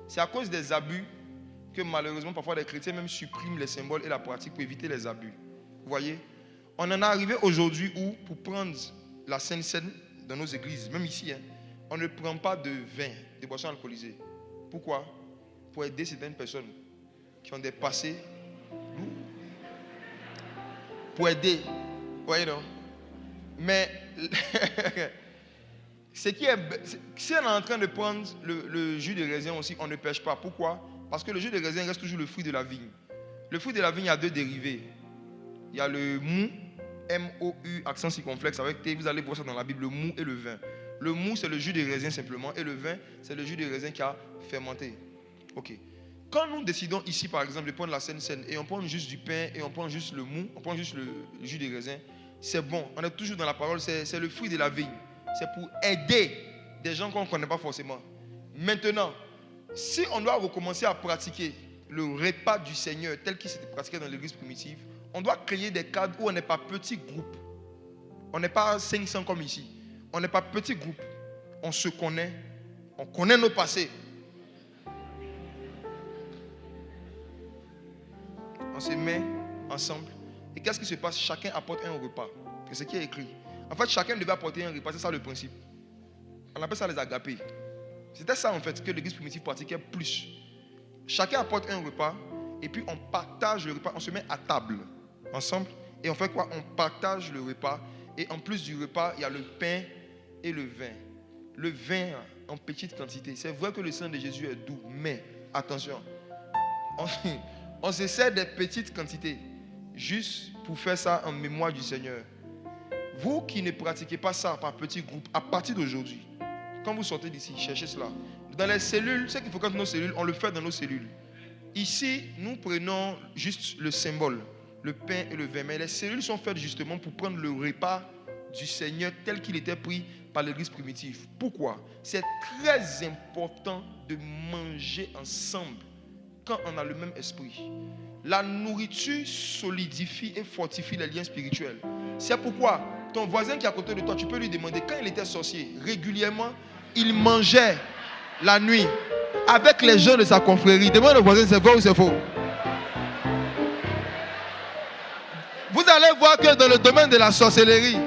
C'est à cause des abus que malheureusement parfois les chrétiens même suppriment les symboles et la pratique pour éviter les abus. Vous voyez? On en est arrivé aujourd'hui où pour prendre la Sainte Seine dans nos églises, même ici, hein, on ne prend pas de vin, de boissons alcoolisées. Pourquoi? Pour aider certaines personnes qui ont des passés lourds. Pour aider. Vous voyez, non? Mais si on est en train de prendre le jus de raisin aussi, on ne pêche pas. Pourquoi? Parce que le jus de raisin reste toujours le fruit de la vigne. Le fruit de la vigne a deux dérivés. Il y a le mou, M-O-U, accent circonflexe avec T. Vous allez voir ça dans la Bible, le mou et le vin. Le mou, c'est le jus de raisin simplement. Et le vin, c'est le jus de raisin qui a fermenté. Ok. Quand nous décidons ici, par exemple, de prendre la Sainte Seine et on prend juste du pain et on prend juste le mou, on prend juste le jus de raisin, c'est bon. On est toujours dans la parole, c'est le fruit de la vigne. C'est pour aider des gens qu'on ne connaît pas forcément. Maintenant, si on doit recommencer à pratiquer le repas du Seigneur tel qu'il s'était pratiqué dans l'église primitive, on doit créer des cadres où on n'est pas petit groupe. On n'est pas 500 comme ici. On n'est pas petit groupe. On se connaît. On connaît nos passés. On se met ensemble. Et qu'est-ce qui se passe? Chacun apporte un repas. C'est ce qui est écrit. En fait, chacun devait apporter un repas. C'est ça le principe. On appelle ça les agapés. C'était ça en fait que l'église primitive pratiquait plus. Chacun apporte un repas et puis on partage le repas. On se met à table ensemble et on fait quoi? On partage le repas et en plus du repas, il y a le pain et le vin. Le vin en petite quantité. C'est vrai que le sang de Jésus est doux, mais attention, on se sert des petites quantités juste pour faire ça en mémoire du Seigneur. Vous qui ne pratiquez pas ça par petits groupes, à partir d'aujourd'hui, quand vous sortez d'ici, cherchez cela. Dans les cellules, ce qu'il faut quand nos cellules, on le fait dans nos cellules. Ici, nous prenons juste le symbole. le pain et le vin. Mais les cellules sont faites justement pour prendre le repas du Seigneur tel qu'il était pris par l'Église primitive. Pourquoi? C'est très important de manger ensemble quand on a le même esprit. La nourriture solidifie et fortifie les liens spirituels. C'est pourquoi ton voisin qui est à côté de toi, tu peux lui demander, quand il était sorcier, régulièrement, il mangeait la nuit avec les gens de sa confrérie. Demande au voisin, c'est vrai ou c'est faux? Vous allez voir que dans le domaine de la sorcellerie,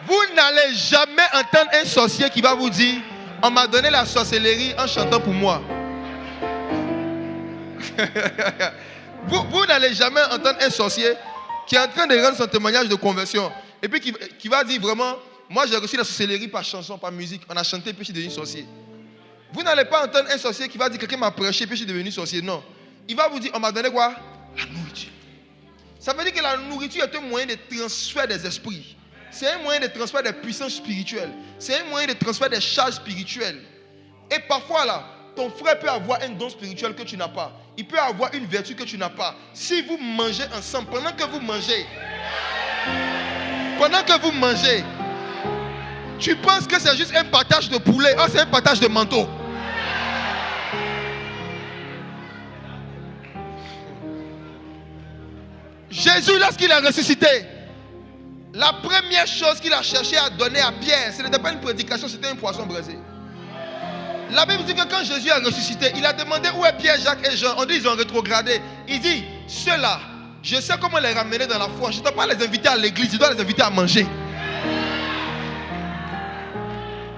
vous n'allez jamais entendre un sorcier qui va vous dire, on m'a donné la sorcellerie en chantant pour moi. Vous n'allez jamais entendre un sorcier qui est en train de rendre son témoignage de conversion et puis qui va dire vraiment, moi j'ai reçu la sorcellerie par chanson, par musique, on a chanté puis je suis devenu sorcier. Vous n'allez pas entendre un sorcier qui va dire, quelqu'un m'a prêché puis je suis devenu sorcier. Non, il va vous dire, on m'a donné quoi? La nourriture. Ça veut dire que la nourriture est un moyen de transfert des esprits. C'est un moyen de transfert des puissances spirituelles. C'est un moyen de transfert des charges spirituelles. Et parfois là, ton frère peut avoir un don spirituel que tu n'as pas. Il peut avoir une vertu que tu n'as pas. Si vous mangez ensemble, pendant que vous mangez, tu penses que c'est juste un partage de poulet. Oh, c'est un partage de manteau. Jésus, lorsqu'il a ressuscité, la première chose qu'il a cherché à donner à Pierre, ce n'était pas une prédication, c'était un poisson braisé. La Bible dit que quand Jésus a ressuscité, il a demandé où est Pierre, Jacques et Jean. On dit qu'ils ont rétrogradé. Il dit, ceux-là, je sais comment les ramener dans la foi. Je ne dois pas les inviter à l'église, je dois les inviter à manger.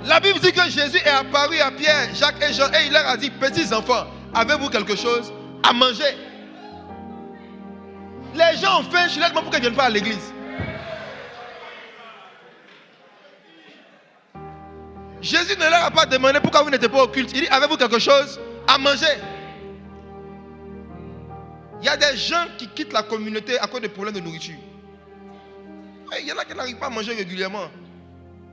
La Bible dit que Jésus est apparu à Pierre, Jacques et Jean et il leur a dit, petits enfants, avez-vous quelque chose à manger? Les gens ont faim, je leur demande pourquoi ils ne viennent pas à l'église. Jésus ne leur a pas demandé pourquoi vous n'étiez pas au culte. Il dit, avez-vous quelque chose à manger? Il y a des gens qui quittent la communauté à cause des problèmes de nourriture. Il y en a qui n'arrivent pas à manger régulièrement.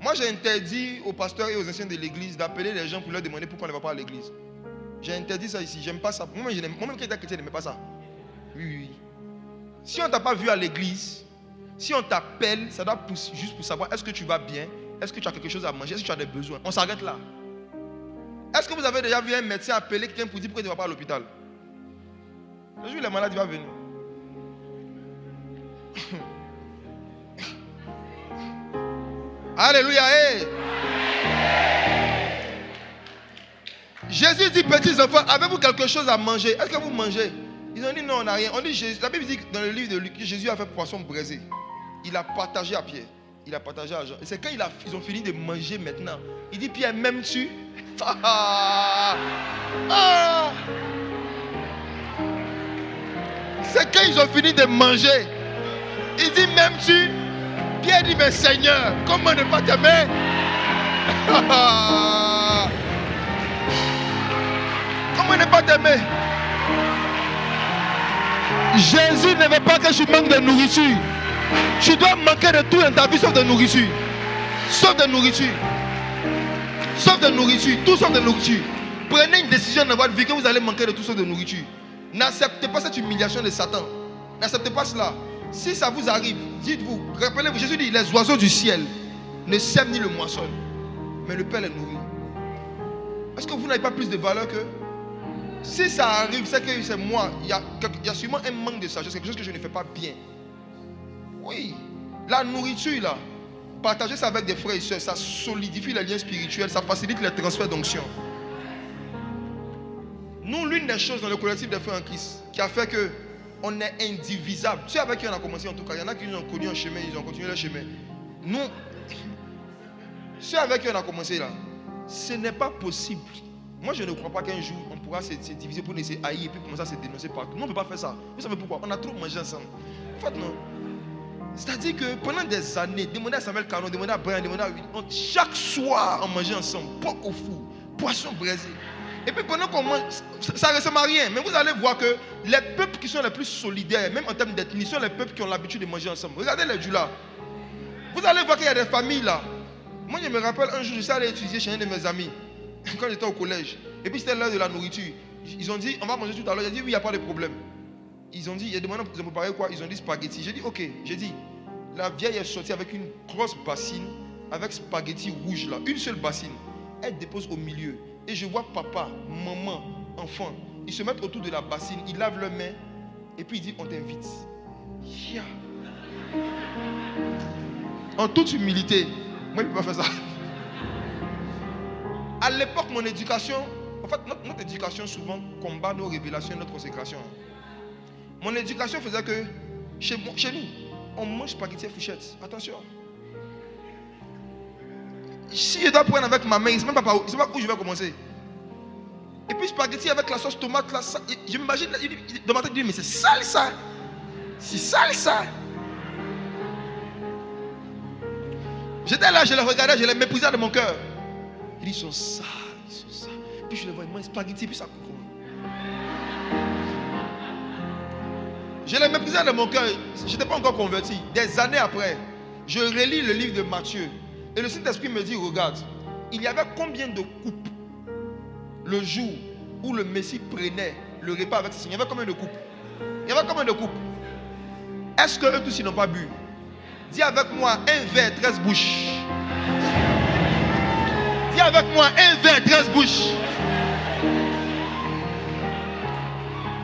Moi, j'ai interdit aux pasteurs et aux anciens de l'église d'appeler les gens pour leur demander pourquoi on ne va pas à l'église. J'ai interdit ça ici. J'aime pas ça. Moi-même qui étais chrétien, je n'aimais pas ça. Oui. Si on ne t'a pas vu à l'église, si on t'appelle, ça doit pousser juste pour savoir est-ce que tu vas bien, est-ce que tu as quelque chose à manger, est-ce que tu as des besoins. On s'arrête là. Est-ce que vous avez déjà vu un médecin appeler quelqu'un pour dire pourquoi tu ne vas pas à l'hôpital? Le jour où le malade va venir. Alléluia. Hey. Jésus dit, petits enfants, avez-vous quelque chose à manger? Est-ce que vous mangez? Ils ont dit non, on n'a rien. On dit, la Bible dit dans le livre de Luc que Jésus a fait poisson braisé. Il a partagé à Pierre. Il a partagé à Jean. Et c'est quand ils ont fini de manger maintenant. Il dit, Pierre, m'aimes-tu? C'est quand ils ont fini de manger. Il dit, m'aimes-tu? Pierre dit, mais Seigneur, comment ne pas t'aimer? Comment ne pas t'aimer? Jésus ne veut pas que je manque de nourriture. Tu dois manquer de tout dans ta vie sauf de nourriture. Sauf de nourriture. Sauf de nourriture. Tout sauf de nourriture. Prenez une décision dans votre vie que vous allez manquer de tout sauf de nourriture. N'acceptez pas cette humiliation de Satan. N'acceptez pas cela. Si ça vous arrive, dites-vous, rappelez-vous, Jésus dit, les oiseaux du ciel ne sèment ni le moissonnent, mais le Père les nourrit. Est-ce que vous n'avez pas plus de valeur que? Si ça arrive, c'est que c'est moi. Il y a sûrement un manque de sagesse, quelque chose que je ne fais pas bien. Oui, la nourriture là, partager ça avec des frères et soeurs, ça solidifie les liens spirituels, ça facilite les transferts d'onction. Nous, l'une des choses dans le collectif des frères en Christ qui a fait que on est indivisible. Tu sais avec qui on a commencé en tout cas, il y en a qui nous ont connu en chemin, ils ont continué leur chemin. Nous, ceux avec qui on a commencé là, ce n'est pas possible. Moi, je ne crois pas qu'un jour, on pourra se diviser pour laisser haïr et puis commencer à se dénoncer partout. Nous, on ne peut pas faire ça. Vous savez pourquoi? On a trop mangé ensemble. En fait, non. C'est-à-dire que pendant des années, demandez à Samuel Caron, demandez à Brian, demandez à Will, chaque soir, on mangeait ensemble, porc au four, poisson braisé. Et puis pendant qu'on mange, ça ne ressemble à rien. Mais vous allez voir que les peuples qui sont les plus solidaires, même en termes d'ethnie, sont les peuples qui ont l'habitude de manger ensemble. Regardez les Djoula. Vous allez voir qu'il y a des familles là. Moi, je me rappelle un jour, je suis allé étudier chez un de mes amis. Quand j'étais au collège, et puis c'était l'heure de la nourriture. Ils ont dit, on va manger tout à l'heure. J'ai dit, oui, il n'y a pas de problème. Ils ont dit, ils ont préparé quoi? Ils ont dit spaghetti. J'ai dit, ok. J'ai dit, la vieille est sortie avec une grosse bassine, avec spaghetti rouge là, une seule bassine. Elle dépose au milieu. Et je vois papa, maman, enfant, ils se mettent autour de la bassine, ils lavent leurs mains, et puis ils disent, on t'invite. Yeah. En toute humilité, moi je ne peux pas faire ça. À l'époque, mon éducation, en fait, notre éducation souvent combat nos révélations et notre consécration. Mon éducation faisait que, chez nous, on mange spaghetti et fourchette. Attention. Si je dois prendre avec ma main, je ne sais même pas où je vais commencer. Et puis spaghetti avec la sauce tomate, là, ça, je m'imagine, dans ma tête, mais c'est sale ça. C'est sale ça. J'étais là, je les regardais, je les méprisais de mon cœur. Ils sont sales, ils sont sales. Puis je les vois, ils mangent spaghetti, puis ça court. Je les méprisais de mon cœur. Je n'étais pas encore converti. Des années après, je relis le livre de Matthieu. Et le Saint-Esprit me dit, regarde, il y avait combien de coupes le jour où le Messie prenait le repas avec ses seigneurs? Il y avait combien de coupes? Il y avait combien de coupes? Est-ce qu'eux tous ils n'ont pas bu? Dis avec moi, un verre, 13 bouches. Dis avec moi, un verre, 13 bouches.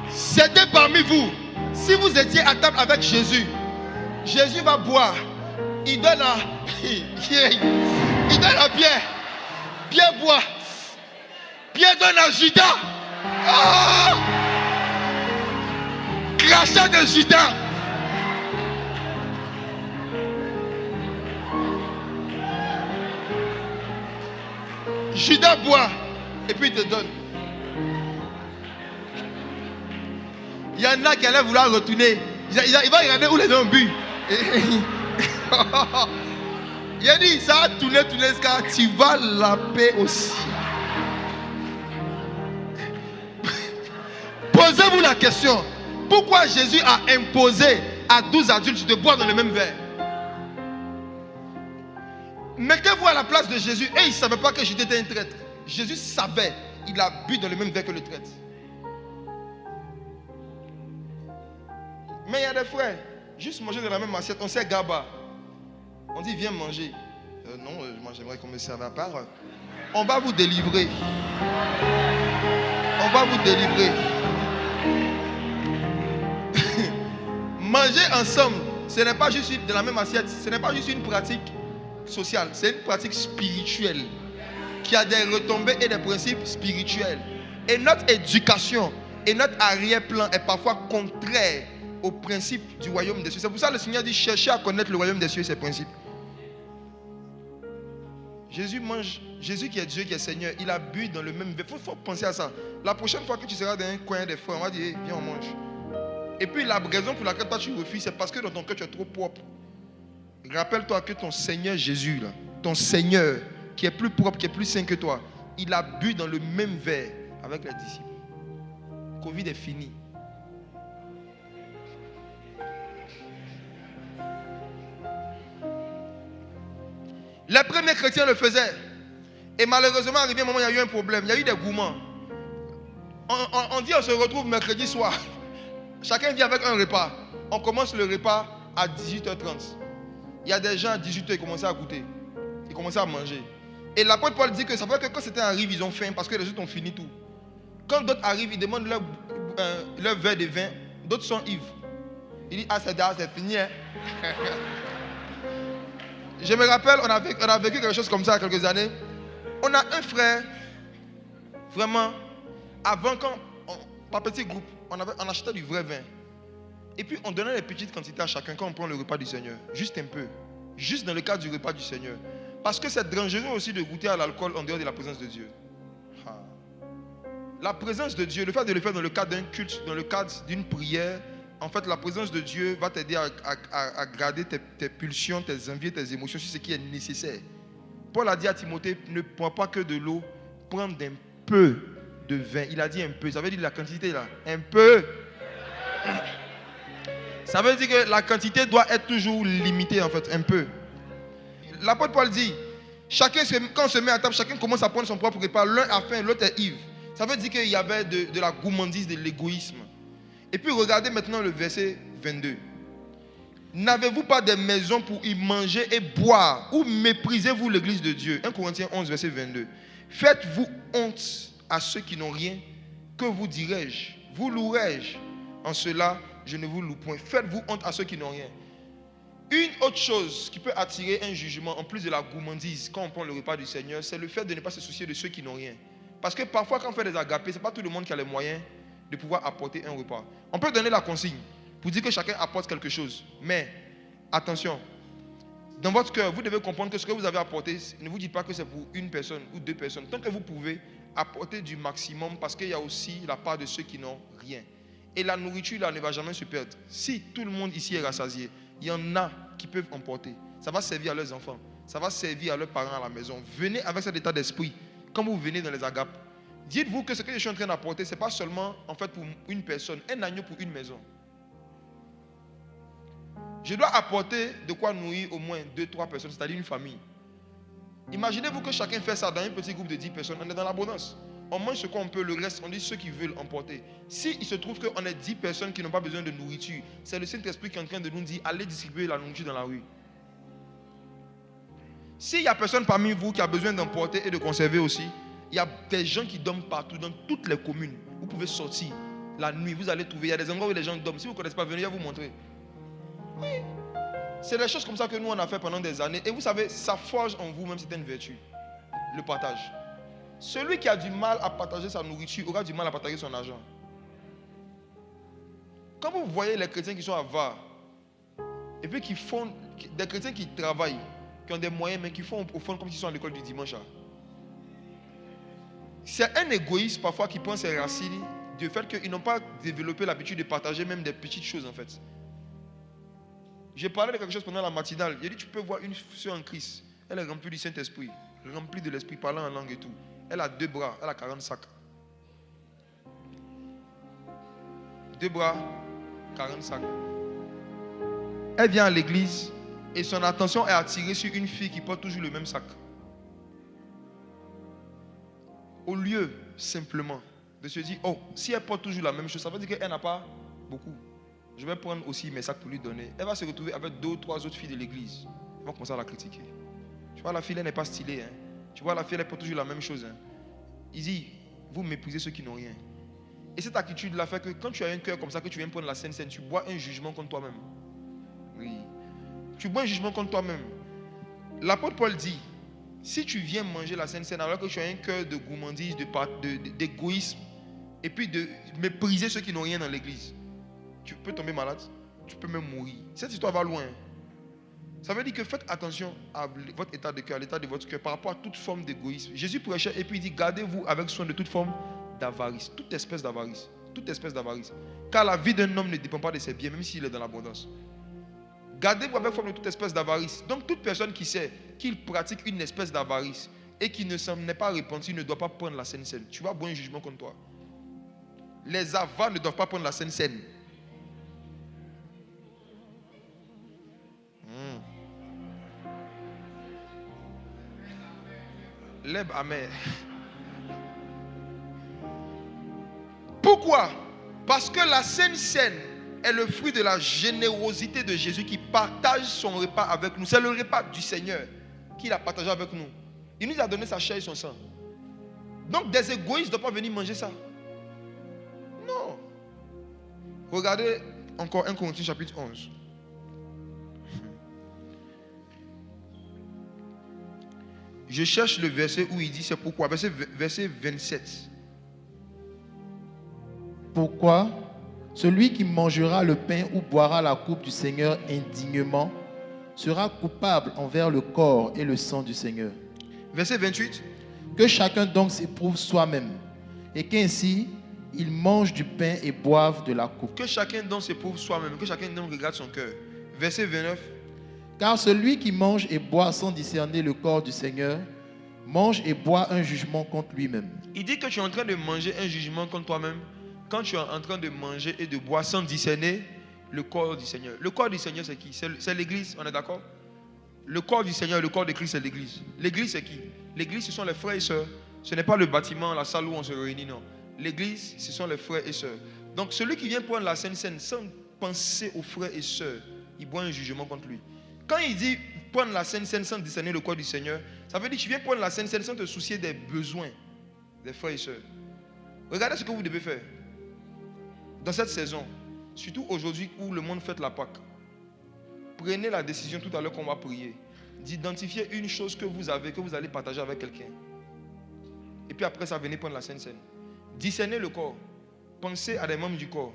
C'était parmi vous. Si vous étiez à table avec Jésus, Jésus va boire. Il donne à Pierre. Pierre boit. Pierre donne à Judas. Oh! Crachat de Judas. Judas boit et puis il te donne. Il y en a qui allaient vouloir retourner. Il va regarder où les gens ont bu. Il a dit, ça a tourné car tu vas la paix aussi. Posez-vous la question. Pourquoi Jésus a imposé à 12 adultes de boire dans le même verre? Mettez-vous à la place de Jésus. Et il ne savait pas que Judas était un traître. Jésus savait. Il a bu dans le même verre que le traître. Mais il y a des frères, juste manger dans la même assiette, on sait gaba. On dit viens manger. Non, moi j'aimerais qu'on me serve à part. On va vous délivrer. On va vous délivrer. Manger ensemble, ce n'est pas juste de la même assiette, ce n'est pas juste une pratique sociale, c'est une pratique spirituelle qui a des retombées et des principes spirituels. Et notre éducation et notre arrière-plan est parfois contraire aux principes du royaume des cieux. C'est pour ça que le Seigneur dit cherchez à connaître le royaume des cieux et ses principes. Jésus mange, Jésus qui est Dieu, qui est Seigneur, il a bu dans le même verre. Il faut penser à ça. La prochaine fois que tu seras dans un coin des frères, on va dire hey, viens on mange. Et puis la raison pour laquelle toi tu refuses, c'est parce que dans ton cœur tu es trop propre. Rappelle-toi que ton Seigneur Jésus, là, ton Seigneur qui est plus propre, qui est plus saint que toi, il a bu dans le même verre avec les disciples. Covid est fini. Les premiers chrétiens le faisaient. Et malheureusement, arrivé un moment, il y a eu un problème. Il y a eu des gourmands. On dit on se retrouve mercredi soir. Chacun vient avec un repas. On commence le repas à 18h30. Il y a des gens à 18h, ils commençaient à goûter. Ils commençaient à manger. Et l'apôtre Paul dit que ça veut dire que quand certains arrivent, ils ont faim parce que les autres ont fini tout. Quand d'autres arrivent, ils demandent leur verre de vin. D'autres sont ivres. Ils disent, ah c'est fini. Hein? Je me rappelle, on a vécu quelque chose comme ça il y a quelques années. On a un frère, vraiment, avant, par petit groupe, on achetait du vrai vin. Et puis on donnait des petites quantités à chacun quand on prend le repas du Seigneur. Juste un peu. Juste dans le cadre du repas du Seigneur. Parce que c'est dangereux aussi de goûter à l'alcool en dehors de la présence de Dieu. La présence de Dieu, le fait de le faire dans le cadre d'un culte, dans le cadre d'une prière, en fait, la présence de Dieu va t'aider à garder tes pulsions, tes envies, tes émotions sur ce qui est nécessaire. Paul a dit à Timothée, ne prends pas que de l'eau, prends un peu de vin. Il a dit un peu, ça veut dire la quantité là. Un peu. Ça veut dire que la quantité doit être toujours limitée en fait, un peu. L'apôtre Paul dit, quand on se met à table, chacun commence à prendre son propre repas. L'un a faim, l'autre est ivre. Ça veut dire qu'il y avait de la gourmandise, de l'égoïsme. Et puis regardez maintenant le verset 22. N'avez-vous pas des maisons pour y manger et boire? Ou méprisez-vous l'église de Dieu? 1 Corinthiens 11, verset 22. Faites-vous honte à ceux qui n'ont rien? Que vous dirai-je? Vous louerai-je? En cela, je ne vous loue point. Faites-vous honte à ceux qui n'ont rien. Une autre chose qui peut attirer un jugement, en plus de la gourmandise, quand on prend le repas du Seigneur, c'est le fait de ne pas se soucier de ceux qui n'ont rien. Parce que parfois, quand on fait des agapés, ce n'est pas tout le monde qui a les moyens de pouvoir apporter un repas. On peut donner la consigne pour dire que chacun apporte quelque chose. Mais, attention, dans votre cœur, vous devez comprendre que ce que vous avez apporté, ne vous dites pas que c'est pour une personne ou deux personnes. Tant que vous pouvez apporter du maximum, parce qu'il y a aussi la part de ceux qui n'ont rien. Et la nourriture, là, ne va jamais se perdre. Si tout le monde ici est rassasié, il y en a qui peuvent emporter. Ça va servir à leurs enfants. Ça va servir à leurs parents à la maison. Venez avec cet état d'esprit. Quand vous venez dans les agapes, dites-vous que ce que je suis en train d'apporter, ce n'est pas seulement en fait pour une personne, un agneau pour une maison. Je dois apporter de quoi nourrir au moins 2-3 personnes, c'est-à-dire une famille. Imaginez-vous que chacun fait ça dans un petit groupe de 10 personnes, on est dans l'abondance. On mange ce qu'on peut, le reste, on dit ceux qui veulent emporter. Si il se trouve qu'on est 10 personnes qui n'ont pas besoin de nourriture, c'est le Saint-Esprit qui est en train de nous dire, allez distribuer la nourriture dans la rue. S'il n'y a personne parmi vous qui a besoin d'emporter et de conserver aussi, il y a des gens qui dorment partout, dans toutes les communes. Vous pouvez sortir la nuit, vous allez trouver, il y a des endroits où les gens dorment. Si vous ne connaissez pas, venez, je vais vous montrer. Oui. C'est des choses comme ça que nous on a fait pendant des années. Et vous savez, ça forge en vous même certaines vertus. Le partage. Celui qui a du mal à partager sa nourriture aura du mal à partager son argent. Quand vous voyez les chrétiens qui sont avares, et puis qui font, des chrétiens qui travaillent, qui ont des moyens, mais qui font au fond comme s'ils sont à l'école du dimanche. C'est un égoïsme parfois qui prend ses racines du fait qu'ils n'ont pas développé l'habitude de partager même des petites choses en fait. J'ai parlé de quelque chose pendant la matinale. J'ai dit, tu peux voir une soeur en Christ. Elle est remplie du Saint-Esprit, remplie de l'Esprit, parlant en langue et tout. Elle a 2 bras, elle a 40 sacs. 2 bras, 40 sacs. Elle vient à l'église et son attention est attirée sur une fille qui porte toujours le même sac. Au lieu simplement de se dire, oh, si elle porte toujours la même chose, ça veut dire qu'elle n'a pas beaucoup. Je vais prendre aussi mes sacs pour lui donner. Elle va se retrouver avec 2 ou 3 autres filles de l'église. Ils vont commencer à la critiquer. Tu vois, la fille, elle n'est pas stylée. Hein. Tu vois, la fille, elle porte toujours la même chose. Hein. Il dit, vous méprisez ceux qui n'ont rien. Et cette attitude-là fait que quand tu as un cœur comme ça, que tu viens prendre la Sainte Seine, tu bois un jugement contre toi-même. Oui. Tu bois un jugement contre toi-même. L'apôtre Paul dit, si tu viens manger la Sainte Seine alors que tu as un cœur de gourmandise, d'égoïsme, et puis de mépriser ceux qui n'ont rien dans l'église, tu peux tomber malade, tu peux même mourir. Cette histoire va loin. Ça veut dire que faites attention à votre état de cœur, à l'état de votre cœur par rapport à toute forme d'égoïsme. Jésus prêchait et puis il dit, gardez-vous avec soin de toute forme d'avarice, toute espèce d'avarice, toute espèce d'avarice. Car la vie d'un homme ne dépend pas de ses biens, même s'il est dans l'abondance. Gardez-vous avec forme de toute espèce d'avarice. Donc toute personne qui sait qu'il pratique une espèce d'avarice et qui n'est pas repenti ne doit pas prendre la Sainte Seine. Tu vas boire un jugement contre toi. Les avares ne doivent pas prendre la Sainte Seine. Lève amen. Pourquoi? Parce que la Sainte Seine est le fruit de la générosité de Jésus qui partage son repas avec nous. C'est le repas du Seigneur qu'il a partagé avec nous. Il nous a donné sa chair et son sang. Donc des égoïstes ne doivent pas venir manger ça. Non. Regardez encore 1 Corinthiens chapitre 11. Je cherche le verset où il dit c'est pourquoi. Verset 27. Pourquoi celui qui mangera le pain ou boira la coupe du Seigneur indignement sera coupable envers le corps et le sang du Seigneur. Verset 28. Que chacun donc s'éprouve soi-même et qu'ainsi il mange du pain et boive de la coupe. Que chacun donc s'éprouve soi-même, que chacun donc regarde son cœur. Verset 29. Car celui qui mange et boit sans discerner le corps du Seigneur mange et boit un jugement contre lui-même. Il dit que tu es en train de manger un jugement contre toi-même quand tu es en train de manger et de boire sans discerner le corps du Seigneur. Le corps du Seigneur, c'est qui? C'est l'église, on est d'accord? Le corps du Seigneur, le corps de Christ, c'est l'église. L'église, c'est qui? L'église, ce sont les frères et sœurs. Ce n'est pas le bâtiment, la salle où on se réunit, non. L'église, ce sont les frères et sœurs. Donc celui qui vient prendre la Sainte Seine sans penser aux frères et sœurs, il boit un jugement contre lui. Quand il dit prendre la Sainte Seine sans discerner le corps du Seigneur, ça veut dire que tu viens prendre la Sainte Seine sans te soucier des besoins des frères et sœurs. Regardez ce que vous devez faire. Dans cette saison, surtout aujourd'hui où le monde fête la Pâque, prenez la décision tout à l'heure qu'on va prier, d'identifier une chose que vous avez, que vous allez partager avec quelqu'un. Et puis après ça, venez prendre la Sainte Seine. Discernez le corps. Pensez à des membres du corps.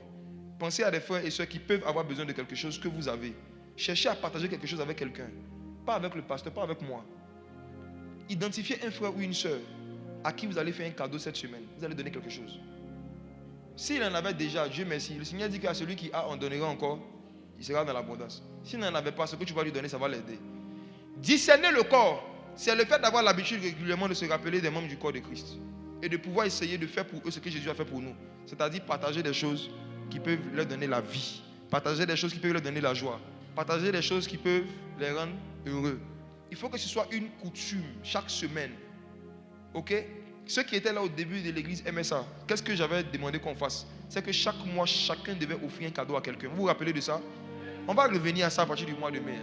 Pensez à des frères et sœurs qui peuvent avoir besoin de quelque chose que vous avez. Cherchez à partager quelque chose avec quelqu'un. Pas avec le pasteur, pas avec moi. Identifiez un frère ou une sœur à qui vous allez faire un cadeau cette semaine. Vous allez donner quelque chose. S'il en avait déjà, Dieu merci, le Seigneur dit qu'à celui qui a, on donnera encore, il sera dans l'abondance. S'il n'en avait pas, ce que tu vas lui donner, ça va l'aider. Discerner le corps, c'est le fait d'avoir l'habitude régulièrement de se rappeler des membres du corps de Christ. Et de pouvoir essayer de faire pour eux ce que Jésus a fait pour nous. C'est-à-dire partager des choses qui peuvent leur donner la vie. Partager des choses qui peuvent leur donner la joie. Partager des choses qui peuvent les rendre heureux. Il faut que ce soit une coutume chaque semaine. Ok? Ceux qui étaient là au début de l'église MSA, qu'est-ce que j'avais demandé qu'on fasse? C'est que chaque mois, chacun devait offrir un cadeau à quelqu'un. Vous vous rappelez de ça? On va revenir à ça à partir du mois de mai.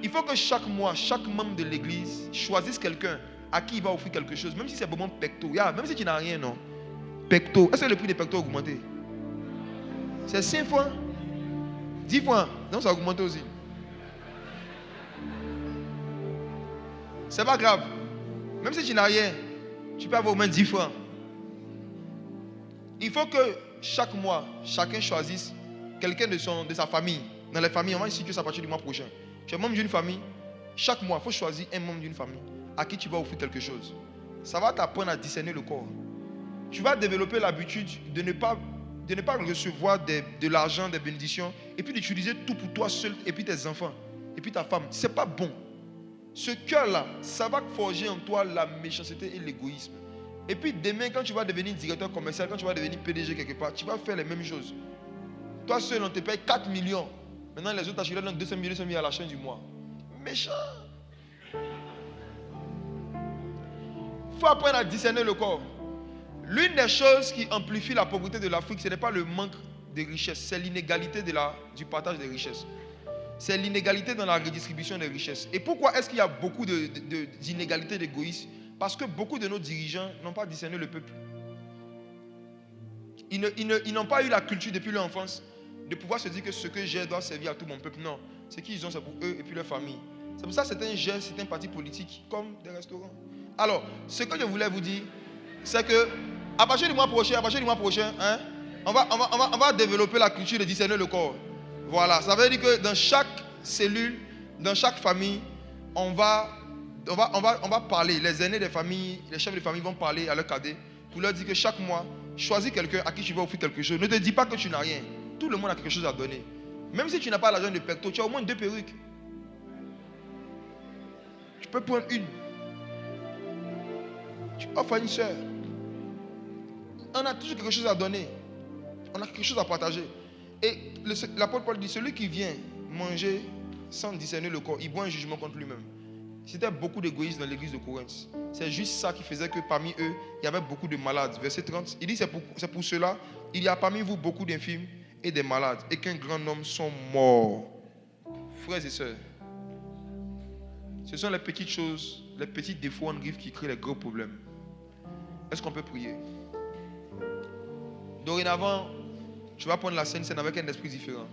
Il faut que chaque mois, chaque membre de l'église choisisse quelqu'un à qui il va offrir quelque chose, même si c'est vraiment pecto. Même si tu n'as rien, non? Pecto. Est-ce que le prix des pectos a augmenté? C'est 5 fois, 10 fois. Non, ça a augmenté aussi. C'est pas grave. Même si tu n'as rien, tu peux avoir au moins 10 fois. Il faut que chaque mois, chacun choisisse quelqu'un de sa famille. Dans les familles, on va instituer ça à partir du mois prochain. Tu es membre d'une famille, chaque mois, il faut choisir un membre d'une famille à qui tu vas offrir quelque chose. Ça va t'apprendre à discerner le corps. Tu vas développer l'habitude de ne pas recevoir de l'argent, des bénédictions, et puis d'utiliser tout pour toi seul, et puis tes enfants, et puis ta femme. Ce n'est pas bon. Ce cœur-là, ça va forger en toi la méchanceté et l'égoïsme. Et puis demain, quand tu vas devenir directeur commercial, quand tu vas devenir PDG quelque part, tu vas faire les mêmes choses. Toi seul, on te paye 4 millions. Maintenant, les autres, tu leur donnes 200 000 à la fin du mois. Méchant. Il faut apprendre à discerner le corps. L'une des choses qui amplifie la pauvreté de l'Afrique, ce n'est pas le manque de richesses, c'est l'inégalité du partage des richesses. C'est l'inégalité dans la redistribution des richesses. Et pourquoi est-ce qu'il y a beaucoup d'inégalités, d'égoïsme? Parce que beaucoup de nos dirigeants n'ont pas discerné le peuple. Ils n'ont pas eu la culture depuis leur enfance de pouvoir se dire que ce que j'ai doit servir à tout mon peuple. Non, ce qu'ils ont, c'est pour eux et puis leur famille. C'est pour ça que c'est un parti politique comme des restaurants. Alors, ce que je voulais vous dire, c'est que à partir du mois prochain, hein, on va développer la culture de discerner le corps. Voilà, ça veut dire que dans chaque cellule, dans chaque famille, on va parler. Les aînés des familles, les chefs de famille vont parler à leurs cadets pour leur dire que chaque mois, choisis quelqu'un à qui tu vas offrir quelque chose. Ne te dis pas que tu n'as rien. Tout le monde a quelque chose à donner. Même si tu n'as pas l'argent de pecto, tu as au moins 2 perruques. Tu peux prendre une. Tu offres à une soeur. On a toujours quelque chose à donner. On a quelque chose à partager. Et l'apôtre Paul dit, celui qui vient manger sans discerner le corps, il boit un jugement contre lui-même. C'était beaucoup d'égoïsme dans l'église de Corinthe. C'est juste ça qui faisait que parmi eux, il y avait beaucoup de malades. Verset 30, il dit, c'est pour cela, il y a parmi vous beaucoup d'infirmes et des malades, et qu'un grand nombre sont morts. Frères et sœurs, ce sont les petites choses, les petits défauts en griffe qui créent les gros problèmes. Est-ce qu'on peut prier? Dorénavant, tu vas prendre la Sainte Seine avec un esprit différent.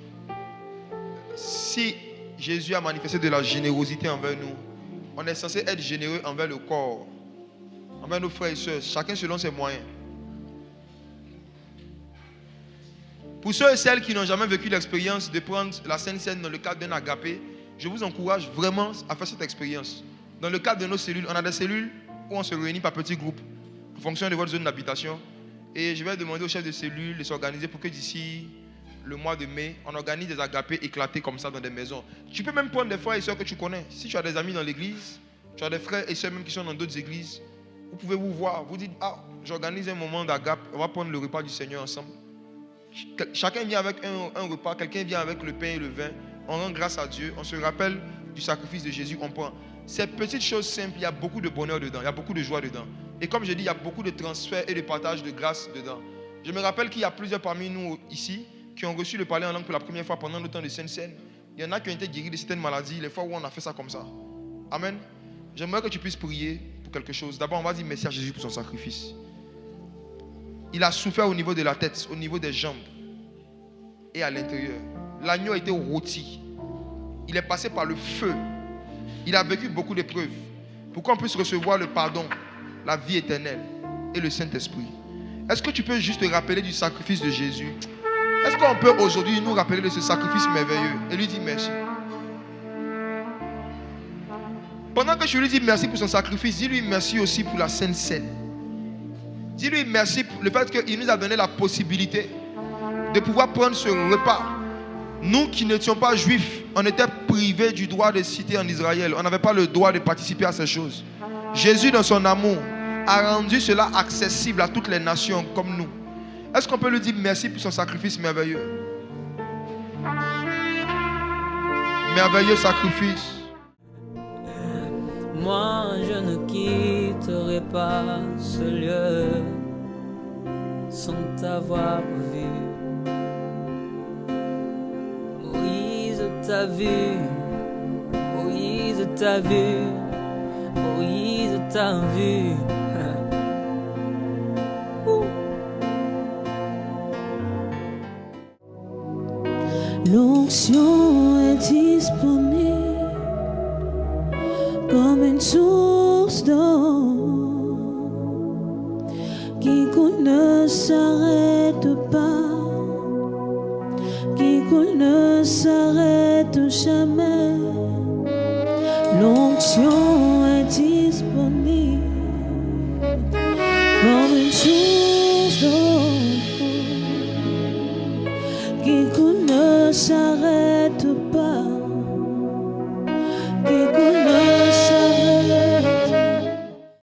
Si Jésus a manifesté de la générosité envers nous, on est censé être généreux envers le corps, envers nos frères et sœurs, chacun selon ses moyens. Pour ceux et celles qui n'ont jamais vécu l'expérience de prendre la Sainte Seine dans le cadre d'un agapé, je vous encourage vraiment à faire cette expérience. Dans le cadre de nos cellules, on a des cellules où on se réunit par petits groupes, en fonction de votre zone d'habitation. Et je vais demander au chef de cellule de s'organiser pour que d'ici le mois de mai, on organise des agapés éclatés comme ça dans des maisons. Tu peux même prendre des frères et sœurs que tu connais. Si tu as des amis dans l'église, tu as des frères et sœurs même qui sont dans d'autres églises, vous pouvez vous voir, vous dites, j'organise un moment d'agape, on va prendre le repas du Seigneur ensemble. Chacun vient avec un repas, quelqu'un vient avec le pain et le vin, on rend grâce à Dieu, on se rappelle du sacrifice de Jésus, on prend. Ces petites choses simples, il y a beaucoup de bonheur dedans, il y a beaucoup de joie dedans. Et comme je dis, il y a beaucoup de transfert et de partage de grâce dedans. Je me rappelle qu'il y a plusieurs parmi nous ici qui ont reçu le parler en langue pour la première fois pendant le temps de Sainte-Seine. Il y en a qui ont été guéris de certaines maladies, les fois où on a fait ça comme ça. Amen. J'aimerais que tu puisses prier pour quelque chose. D'abord, on va dire merci à Jésus pour son sacrifice. Il a souffert au niveau de la tête, au niveau des jambes et à l'intérieur. L'agneau a été rôti. Il est passé par le feu. Il a vécu beaucoup d'épreuves pour qu'on puisse recevoir le pardon, la vie éternelle et le Saint-Esprit. Est-ce que tu peux juste te rappeler du sacrifice de Jésus? Est-ce qu'on peut aujourd'hui nous rappeler de ce sacrifice merveilleux et lui dire merci? Pendant que je lui dis merci pour son sacrifice, dis-lui merci aussi pour la Sainte Seine. Dis-lui merci pour le fait qu'il nous a donné la possibilité de pouvoir prendre ce repas. Nous qui n'étions pas juifs, on était privés du droit de citer en Israël. On n'avait pas le droit de participer à ces choses. Jésus, dans son amour, a rendu cela accessible à toutes les nations comme nous. Est-ce qu'on peut lui dire merci pour son sacrifice merveilleux? Merveilleux sacrifice. Moi, je ne quitterai pas ce lieu sans t'avoir vu. Moïse t'a vu, Moïse t'a vu, Moïse t'a vu. L'onction est disponible comme une source d'eau qui coule ne s'arrête pas, qui coule ne s'arrête jamais. L'onction